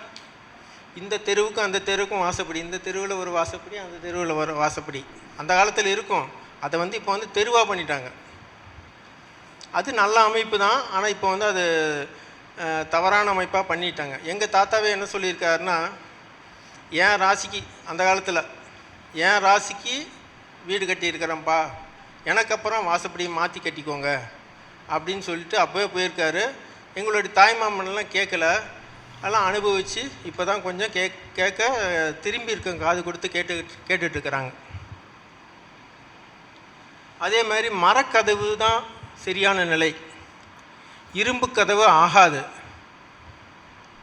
இந்த தெருவுக்கும் அந்த தெருவுக்கும் வாசப்படி, இந்த தெருவில் ஒரு வாசப்படி, அந்த தெருவில் ஒரு வாசப்படி அந்த காலத்தில் இருக்கும். அதை வந்து இப்போ வந்து தெருவாக பண்ணிட்டாங்க. அது நல்ல அமைப்பு தான், ஆனால் இப்போ வந்து அது தவறான அமைப்பாக பண்ணிட்டாங்க. எங்கள் தாத்தாவே என்ன சொல்லியிருக்காருன்னா, என் ராசிக்கு அந்த காலத்தில் என் ராசிக்கு வீடு கட்டியிருக்கிறேன்ப்பா, எனக்கு அப்புறம் வாசப்படி மாற்றி கட்டிக்கோங்க அப்படின்னு சொல்லிட்டு அப்போவே போயிருக்காரு. எங்களுடைய தாய்மாமன்லாம் கேட்கல, அதெல்லாம் அனுபவித்து இப்போ தான் கொஞ்சம் கேட்க திரும்பி இருக்கங்க, காது கொடுத்து கேட்டுட்ருக்குறாங்க. அதே மாதிரி மரக்கதவு தான் சரியான நிலை, இரும்பு கதவு ஆகாது.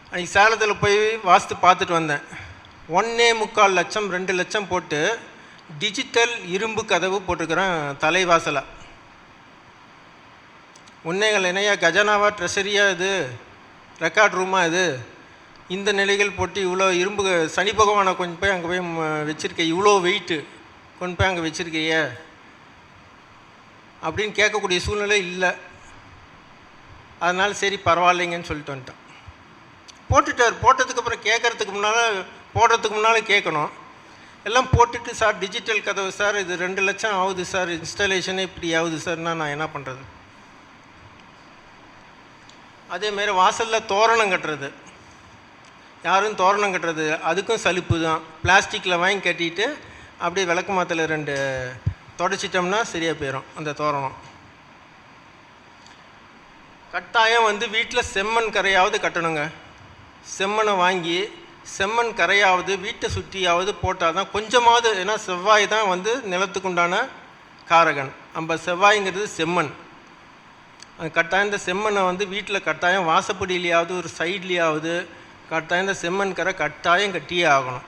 அன்றைக்கி சேலத்தில் போய் வாஸ்து பார்த்துட்டு வந்தேன். 1.25 லட்சம் 2 லட்சம் போட்டு டிஜிட்டல் இரும்பு கதவு போட்டிருக்கிறேன் தலைவாசலை. உன்னைகள் என்னையா கஜானாவா ட்ரெஷரியா இது, ரெக்கார்ட் ரூமா இது, இந்த நிலைகள் போட்டு இவ்வளோ இரும்பு, சனி பகவானை கொண்டு போய் அங்கே போய் வச்சுருக்க, இவ்வளோ வெயிட்டு கொண்டு போய் அங்கே வச்சுருக்கைய அப்படின்னு கேட்கக்கூடிய சூழ்நிலை இல்லை. அதனால் சரி பரவாயில்லைங்கன்னு சொல்லிட்டு வந்துட்டோம். போட்டுட்டார். போட்டதுக்கப்புறம் போடுறதுக்கு முன்னால் கேட்கணும். எல்லாம் போட்டுட்டு சார் டிஜிட்டல் கதவு சார், இது 2 லட்சம் ஆகுது சார், இன்ஸ்டாலேஷனே இப்படி ஆகுது சார்னா நான் என்ன பண்ணுறது? அதேமாரி வாசலில் தோரணம் கட்டுறது, யாரும் தோரணம் கட்டுறது அதுக்கும் சலிப்பு தான். பிளாஸ்டிக்கில் வாங்கி கட்டிட்டு அப்படியே விளக்கு மாத்தில் 2 தொடச்சிட்டோம்னா சரியாக போயிடும் அந்த தோரணம். கட்டாயம் வந்து வீட்டில் செம்மண் கரையாவது கட்டணுங்க. செம்மண்ணை வாங்கி செம்மண் கரையாவது வீட்டை சுற்றியாவது போட்டால் தான் கொஞ்சமாவது, ஏன்னா செவ்வாய் தான் வந்து நிலத்துக்குண்டான காரகன். நம்ம செவ்வாய்ங்கிறது செம்மண். கட்டாயம் இந்த செம்மண்ணை வந்து வீட்டில் கட்டாயம் வாசப்படியிலையாவது ஒரு சைட்லேயாவது கட்டாயம் இந்த செம்மண் கரை கட்டாயம் கட்டியே ஆகணும்.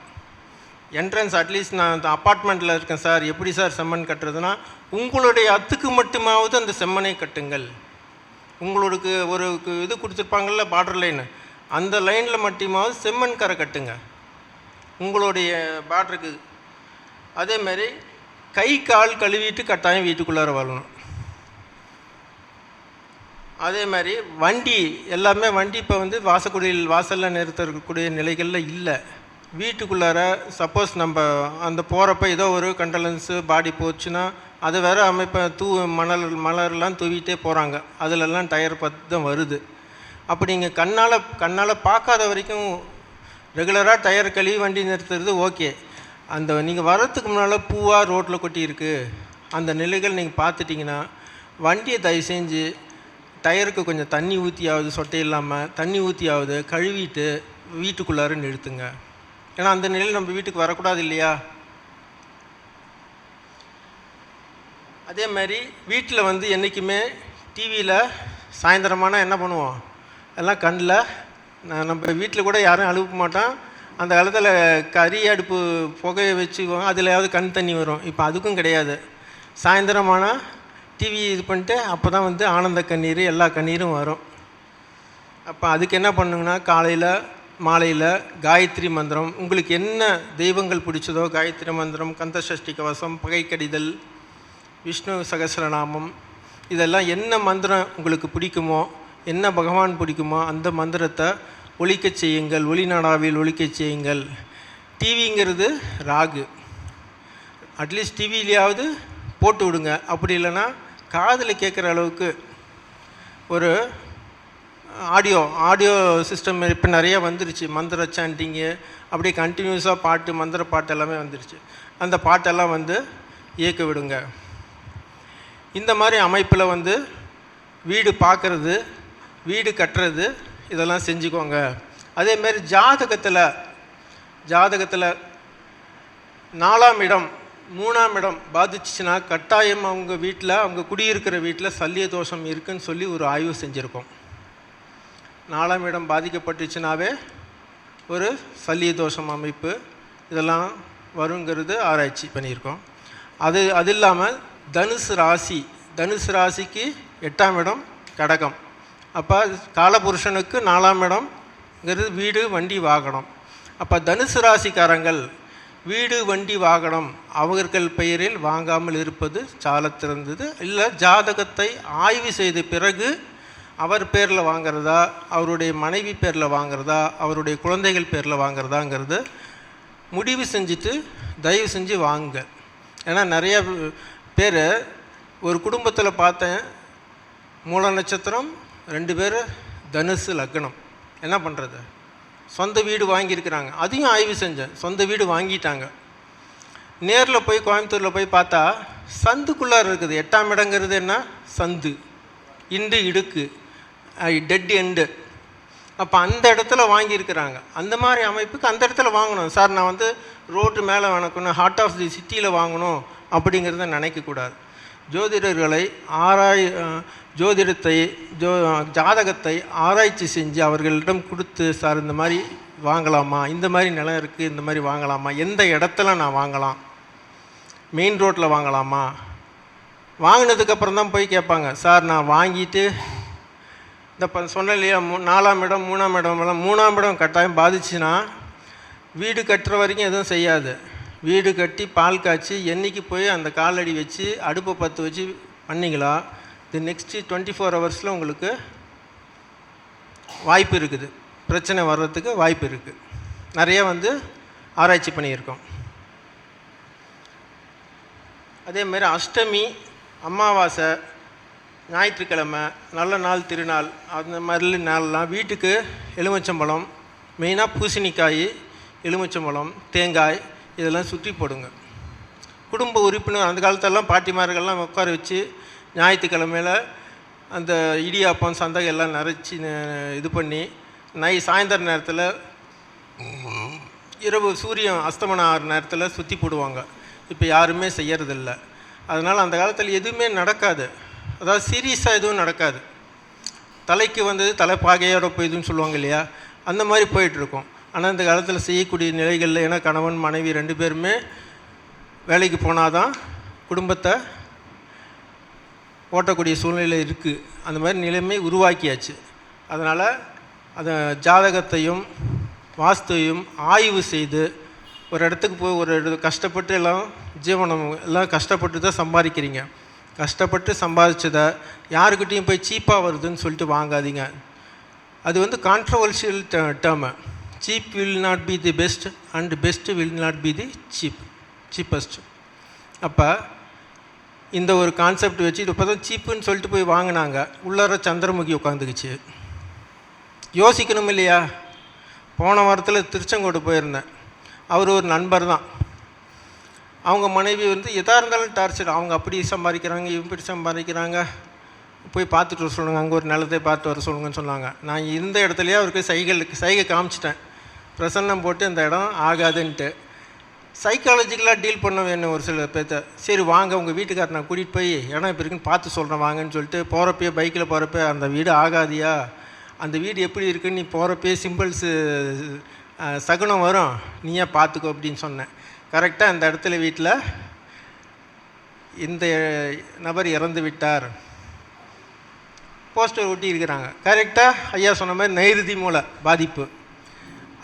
என்ட்ரன்ஸ் அட்லீஸ்ட் நான் அந்த அப்பார்ட்மெண்ட்டில் இருக்கேன் சார், எப்படி சார் செம்மண் கட்டுறதுன்னா, உங்களுடைய அத்துக்கு மட்டுமாவது அந்த செம்மனை கட்டுங்கள். உங்களுக்கு ஒரு இது கொடுத்துருப்பாங்கள்ல பார்டர் லைனு, அந்த லைனில் மட்டுமாவது செம்மண் கரை கட்டுங்க உங்களுடைய பார்டருக்கு. அதேமாதிரி கை கால் கழுவிட்டு கட்டாயம் வீட்டுக்குள்ளார வரணும். அதே மாதிரி வண்டி எல்லாமே வண்டி இப்போ வந்து வாசலில் நிறுத்தக்கூடிய நிலைகளில் இல்லை. வீட்டுக்குள்ளார சப்போஸ் நம்ம அந்த போகிறப்ப ஏதோ ஒரு கண்டலன்ஸு பாடி போச்சுன்னா அதை வேறு அமைப்பை மலர்லாம் தூவிட்டே போகிறாங்க, அதிலெல்லாம் டயர் பார்த்து தான் வருது. அப்படி நீங்கள் கண்ணால் பார்க்காத வரைக்கும் ரெகுலராக டயர் கழுவி வண்டி நிறுத்துறது ஓகே. அந்த நீங்கள் வர்றதுக்கு முன்னால் பூவாக ரோட்டில் கொட்டி இருக்குது, அந்த நிலைகள் நீங்கள் பார்த்துட்டிங்கன்னா வண்டியை தயவு செஞ்சு டயருக்கு கொஞ்சம் தண்ணி ஊற்றியாவது, சொட்டை இல்லாமல் தண்ணி ஊற்றியாவது கழுவிட்டு வீட்டுக்குள்ளார நிறுத்துங்க. ஏன்னா அந்த நிலையில் நம்ம வீட்டுக்கு வரக்கூடாது இல்லையா. அதே மாதிரி வீட்டில் வந்து என்றைக்குமே டிவியில் சாயந்தரமான என்ன பண்ணுவோம், எல்லாம் கண்ணில் நம்ம வீட்டில் கூட யாரும் அழுப்ப மாட்டோம். அந்த காலத்தில் கறி அடுப்பு புகையை வச்சுக்குவோம், அதுலையாவது கண் தண்ணி வரும். இப்போ அதுக்கும் கிடையாது. சாயந்தரமான டிவி இது பண்ணிட்டு அப்போ தான் வந்து ஆனந்த கண்ணீர் எல்லா கண்ணீரும் வரும். அப்போ அதுக்கு என்ன பண்ணுங்கன்னா காலையில் மாலையில் காயத்ரி மந்திரம், உங்களுக்கு என்ன தெய்வங்கள் பிடிச்சதோ காயத்ரி மந்திரம், கந்த சஷ்டி கவசம், பகை கடிதல், விஷ்ணு சகஸ்ரநாமம், இதெல்லாம் என்ன மந்திரம் உங்களுக்கு பிடிக்குமோ, என்ன பகவான் பிடிக்குமோ அந்த மந்திரத்தை ஒலிக்க செய்யுங்கள், ஒளிநாடாவில் ஒலிக்க செய்யுங்கள். டிவிங்கிறது ராகு, அட்லீஸ்ட் டிவிலையாவது போட்டு விடுங்க. அப்படி இல்லைன்னா காதில் கேட்குற அளவுக்கு ஒரு ஆடியோ சிஸ்டம் இப்போ நிறைய வந்துருச்சு. மந்திர சாண்டிங்கு அப்படியே கண்டினியூஸாக மந்திர பாட்டு எல்லாமே வந்துருச்சு. அந்த பாட்டெல்லாம் வந்து இயக்க விடுங்க. இந்த மாதிரி அமைப்பில் வந்து வீடு பார்க்குறது, வீடு கட்டுறது, இதெல்லாம் செஞ்சுக்கோங்க. அதேமாரி ஜாதகத்தில் 4ஆம் இடம் 3ஆம் இடம் பாதிச்சுன்னா கட்டாயம் அவங்க வீட்டில், அவங்க குடியிருக்கிற வீட்டில் சல்லிய தோஷம் இருக்குதுன்னு சொல்லி ஒரு ஆய்வு செஞ்சுருக்கோம். 4ஆம் இடம் பாதிக்கப்பட்டுச்சுனாவே ஒரு சல்லிய தோஷம் அமைப்பு இதெல்லாம் வருங்கிறது ஆராய்ச்சி பண்ணியிருக்கோம். அது இல்லாமல் தனுசு ராசிக்கு 8ஆம் இடம் கடகம். அப்போ காலபுருஷனுக்கு 4ஆம் இடம்ங்கிறது வீடு வண்டி வாகனம். அப்போ தனுசு ராசிக்காரங்கள் வீடு வண்டி வாகனம் அவர்கள் பெயரில் வாங்காமல் இருப்பது சால சிறந்தது. இல்லை ஜாதகத்தை ஆய்வு செய்த பிறகு அவர் பேரில் வாங்கிறதா, அவருடைய மனைவி பேரில் வாங்கிறதா, அவருடைய குழந்தைகள் பேரில் வாங்கிறதாங்கிறது முடிவு செஞ்சுட்டு தயவு செஞ்சு வாங்க. ஏன்னா நிறைய பேர் ஒரு குடும்பத்தில் பார்த்தேன், மூல நட்சத்திரம் 2 பேர் தனுசு லக்னம், என்ன பண்ணுறது, சொந்த வீடு வாங்கியிருக்கிறாங்க. அதையும் ஆய்வு செஞ்சேன், சொந்த வீடு வாங்கிட்டாங்க. நேரில் போய் கோயம்புத்தூரில் போய் பார்த்தா சந்துக்குள்ளார இருக்குது. 8ஆம் இடங்கிறது என்ன, சந்து, இடுக்கு, டெட் எண்டு. அப்போ அந்த இடத்துல வாங்கியிருக்கிறாங்க. அந்த மாதிரி அமைப்புக்கு அந்த இடத்துல வாங்கணும். சார் நான் வந்து ரோட்டு மேலே வாங்கணும், ஹார்ட் ஆஃப் தி சிட்டியில் வாங்கணும் அப்படிங்கிறத நினைக்கக்கூடாது. ஜோதிடர்களை ஜாதகத்தை ஆராய்ச்சி செஞ்சு அவர்களிடம் கொடுத்து, சார் இந்த மாதிரி வாங்கலாமா, இந்த மாதிரி நிலம் இருக்குது, இந்த மாதிரி வாங்கலாமா, எந்த இடத்துல நான் வாங்கலாம், மெயின் ரோட்டில் வாங்கலாமா, வாங்கினதுக்கப்புறம் தான் போய் கேட்பாங்க, சார் நான் வாங்கிட்டு இந்த சொன்ன இல்லையா 4ஆம் இடம் 3ஆம் இடமெல்லாம், 3ஆம் இடம் கட்டாயம் பாதிச்சுன்னா வீடு கட்டுற வரைக்கும் எதுவும் செய்யாது. வீடு கட்டி பால் காய்ச்சி என்றைக்கு போய் அந்த காலடி வச்சு அடுப்பை பற்ற வச்சு பண்ணிங்களா, இது நெக்ஸ்ட்டு 24 ஹவர்ஸில் உங்களுக்கு வாய்ப்பு இருக்குது, பிரச்சனை வர்றதுக்கு வாய்ப்பு இருக்குது. நிறைய வந்து ஆராய்ச்சி பண்ணியிருக்கோம். அதேமாதிரி அஷ்டமி, அமாவாசை, ஞாயிற்றுக்கிழமை, நல்ல நாள், திருநாள், அந்த மாதிரி நாள்லாம் வீட்டுக்கு எலுமிச்சம்பழம், மெயினாக பூசணிக்காய், எலுமிச்சம்பழம், தேங்காய் இதெல்லாம் சுற்றி போடுங்க. குடும்ப உறுப்பினர் அந்த காலத்தெல்லாம் பாட்டிமார்கள்லாம் உட்கார வச்சு ஞாயிற்றுக்கிழமையில் அந்த இடியாப்பம் சந்தகம் எல்லாம் நிறைச்சி இது பண்ணி சாயந்தர நேரத்தில் இரவு சூரியன் அஸ்தமனம் ஆகிற நேரத்தில் சுற்றி போடுவாங்க. இப்போ யாருமே செய்யறதில்ல. அதனால் அந்த காலத்தில் எதுவுமே நடக்காது, அதாவது சீரியஸாக எதுவும் நடக்காது. தலைக்கு வந்தது தலைப்பாகையோட போயிதுன்னு சொல்லுவாங்க இல்லையா, அந்த மாதிரி போயிட்டுருக்கோம். ஆனால் இந்த காலத்தில் செய்யக்கூடிய நிலைகளில், ஏன்னா கணவன் மனைவி 2 பேருமே வேலைக்கு போனால் தான் குடும்பத்தை ஓட்டக்கூடிய சூழ்நிலை இருக்குது. அந்த மாதிரி நிலைமை உருவாக்கியாச்சு. அதனால் அதை ஜாதகத்தையும் வாஸ்துவையும் ஆய்வு செய்து ஒரு இடத்துக்கு போய் ஒரு கஷ்டப்பட்டு எல்லாம் ஜீவனம் எல்லாம் கஷ்டப்பட்டு தான் சம்பாதிக்கிறீங்க. கஷ்டப்பட்டு சம்பாதிச்சதை யாருக்கிட்டையும் போய் சீப்பாக வருதுன்னு சொல்லிட்டு வாங்காதீங்க. அது வந்து controversial term. Cheap will not be the best and best will not be the cheapest. அப்போ இந்த ஒரு கான்செப்ட் வச்சு இப்போ தான் சீப்புன்னு சொல்லிட்டு போய் வாங்கினாங்க. உள்ளார சந்திரமுகி உட்காந்துக்குச்சு. யோசிக்கணும் இல்லையா? போன வாரத்தில் திருச்செங்கோடு போயிருந்தேன். அவர் ஒரு நண்பர் தான். அவங்க மனைவி வந்து எதாக இருந்தாலும் டார்ச்சர். அவங்க அப்படி சம்பாதிக்கிறாங்க, இப்படி சம்பாதிக்கிறாங்க, போய் பார்த்துட்டு வர சொல்லுங்கள், அங்கே ஒரு நிலத்தை பார்த்து வர சொல்லுங்கன்னு சொன்னாங்க. நான் இருந்த இடத்துலையே அவருக்கு சைகை காமிச்சிட்டேன், பிரசன்னம் போட்டு இந்த இடம் ஆகாதுன்ட்டு. சைக்காலஜிக்கலாக டீல் பண்ண வேணும் ஒரு சில பேர்த்த. சரி வாங்க, உங்கள் வீட்டுக்கார நான் கூட்டிகிட்டு போய் இடம் இப்போ இருக்குன்னு பார்த்து சொல்கிறேன் வாங்கன்னு சொல்லிட்டு போகிறப்பே, பைக்கில் போகிறப்ப, அந்த வீடு ஆகாதியா, அந்த வீடு எப்படி இருக்குன்னு நீ போகிறப்பே சிம்பிள்ஸு சகுனம் வரும், நீயே பார்த்துக்கோ அப்படின்னு சொன்னேன். கரெக்டாக அந்த இடத்துல வீட்டில் இந்த நபர் இறந்து விட்டார் போஸ்டர் ஒட்டி இருக்கிறாங்க. கரெக்டாக ஐயா சொன்ன மாதிரி நைருதி மூல பாதிப்பு,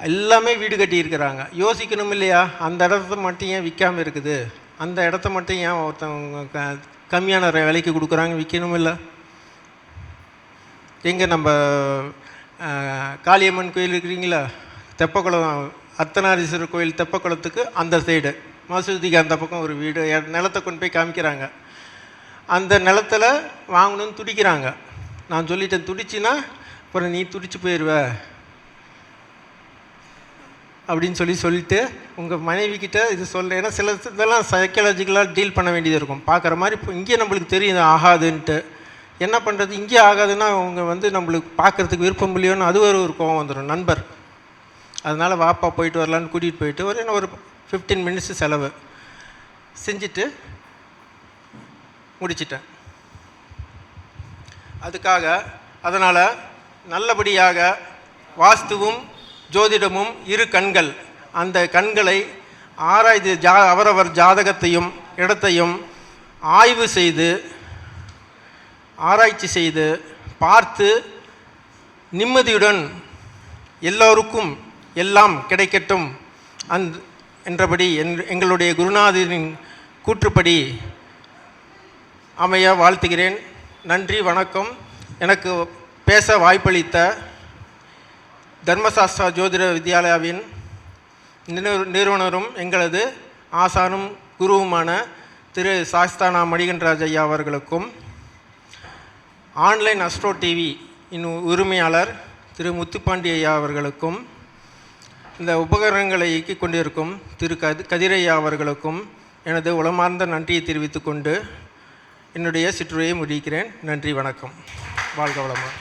எல்லாமே வீடு கட்டி இருக்கிறாங்க. யோசிக்கணும் இல்லையா? அந்த இடத்த மட்டும் ஏன் விற்காமல் இருக்குது? அந்த இடத்த மட்டும் ஏன் ஒருத்தவங்க கம்மியான விலைக்கு கொடுக்குறாங்க? விற்கணும் இல்லை? எங்கே நம்ம காளியம்மன் கோயில் இருக்கிறீங்களா, தெப்பக்குளம் அர்த்தநாரீஸ்வரர் கோயில் தெப்பக்குளத்துக்கு அந்த சைடு மசூதிக்கு அந்த பக்கம் ஒரு வீடு, நிலத்தை கொண்டு போய் காமிக்கிறாங்க. அந்த நிலத்தில் வாங்கணும்னு துடிக்கிறாங்க. நான் சொல்லிட்டேன், துடிச்சின்னா அப்புறம் நீ துடிச்சு போயிடுவ அப்படின்னு சொல்லிட்டு உங்கள் மனைவிக்கிட்ட இது சொல்ல. ஏன்னா சில இதெல்லாம் சைக்காலஜிக்கலாக டீல் பண்ண வேண்டியது இருக்கும். பார்க்குற மாதிரி இப்போ இங்கே நம்மளுக்கு தெரியும் ஆகாதுன்ட்டு. என்ன பண்ணுறது? இங்கே ஆகாதுன்னா அவங்க வந்து நம்மளுக்கு பார்க்குறதுக்கு விருப்பம் இல்லையோன்னு அது ஒரு கோவம் வந்துடும். நண்பர், அதனால் வாப்பா போயிட்டு வரலான்னு கூட்டிகிட்டு போயிட்டு ஒரு 15 மினிட்ஸு செலவு செஞ்சுட்டு முடிச்சிட்டேன். அதுக்காக அதனால் நல்லபடியாக வாஸ்துவும் ஜோதிடமும் இரு கண்கள், அந்த கண்களை ஆராய்ந்து அவரவர் ஜாதகத்தையும் இடத்தையும் ஆய்வு செய்து ஆராய்ச்சி செய்து பார்த்து நிம்மதியுடன் எல்லோருக்கும் எல்லாம் கிடைக்கட்டும் என்றபடி எங்களுடைய குருநாதரின் கூற்றுப்படி அமைய வாழ்த்துகிறேன். நன்றி, வணக்கம். எனக்கு பேச வாய்ப்பளித்த தர்மசாஸ்திரா ஜோதிட வித்யாலயாவின் நிறுவனரும் எங்களது ஆசானும் குருவுமான திரு சாஸ்தானா மணிகண்டராஜ் ஐயா அவர்களுக்கும், ஆன்லைன் அஸ்ட்ரோ டிவி உரிமையாளர் திரு முத்துப்பாண்டி ஐயா அவர்களுக்கும், இந்த உபகரணங்களை இயக்கிக் கொண்டிருக்கும் திரு கதிரையா அவர்களுக்கும் எனது உளமார்ந்த நன்றியை தெரிவித்துக் கொண்டு என்னுடைய சிற்றுரையை முடிக்கிறேன். நன்றி, வணக்கம். வாழ்க வளமுடன்.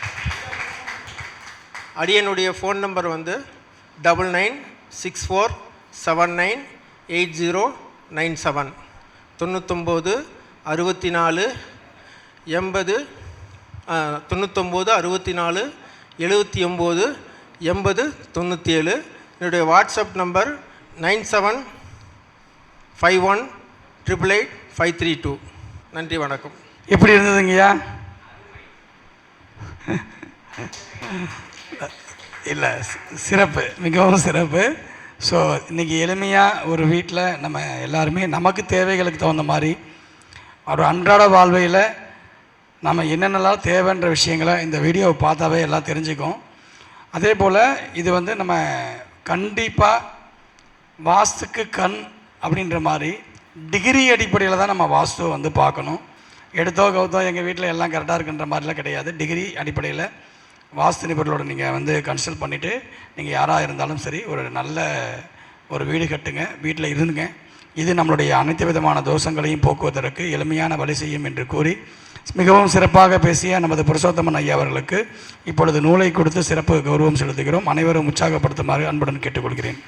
அடியனுடைய ஃபோன் நம்பர் வந்து 9964798097 99 64 80 99 64 79 80 97. என்னுடைய வாட்ஸ்அப் நம்பர் 9751888532. நன்றி, வணக்கம். எப்படி இருந்ததுங்கய்யா? இல்லை, சிறப்பு, மிகவும் சிறப்பு. ஸோ இன்றைக்கி எளிமையாக ஒரு வீட்டில் நம்ம எல்லாருமே நமக்கு தேவைகளுக்கு தகுந்த மாதிரி ஒரு அன்றாட வாழ்வையில் நம்ம என்னென்னலாம் தேவைன்ற விஷயங்களை இந்த வீடியோவை பார்த்தாவே எல்லாம் தெரிஞ்சுக்கும். அதே போல் இது வந்து நம்ம கண்டிப்பாக வாஸ்துக்கு கண் அப்படின்ற மாதிரி டிகிரி அடிப்படையில் தான் நம்ம வாஸ்துவை வந்து பார்க்கணும். எடுத்தோ கவுத்தோ எங்கள் வீட்டில் எல்லாம் கரெக்டாக இருக்குன்ற மாதிரிலாம் கிடையாது. டிகிரி அடிப்படையில் வாஸ்து நிபுணர்களோட நீங்கள் வந்து கன்சல்ட் பண்ணிவிட்டு நீங்கள் யாராக இருந்தாலும் சரி ஒரு நல்ல ஒரு வீடு கட்டுங்க, வீட்டில் இருந்துங்க. இது நம்மளுடைய அனைத்து விதமான தோஷங்களையும் போக்குவதற்கு எளிமையான வழி செய்யும் என்று கூறி மிகவும் சிறப்பாக பேசிய நமது புருஷோத்தமன் ஐயா அவர்களுக்கு இப்பொழுது நூலை கொடுத்து சிறப்பு கௌரவம் செலுத்துகிறோம். அனைவரும் உற்சாகப்படுத்துமாறு அன்புடன் கேட்டுக்கொள்கிறேன்.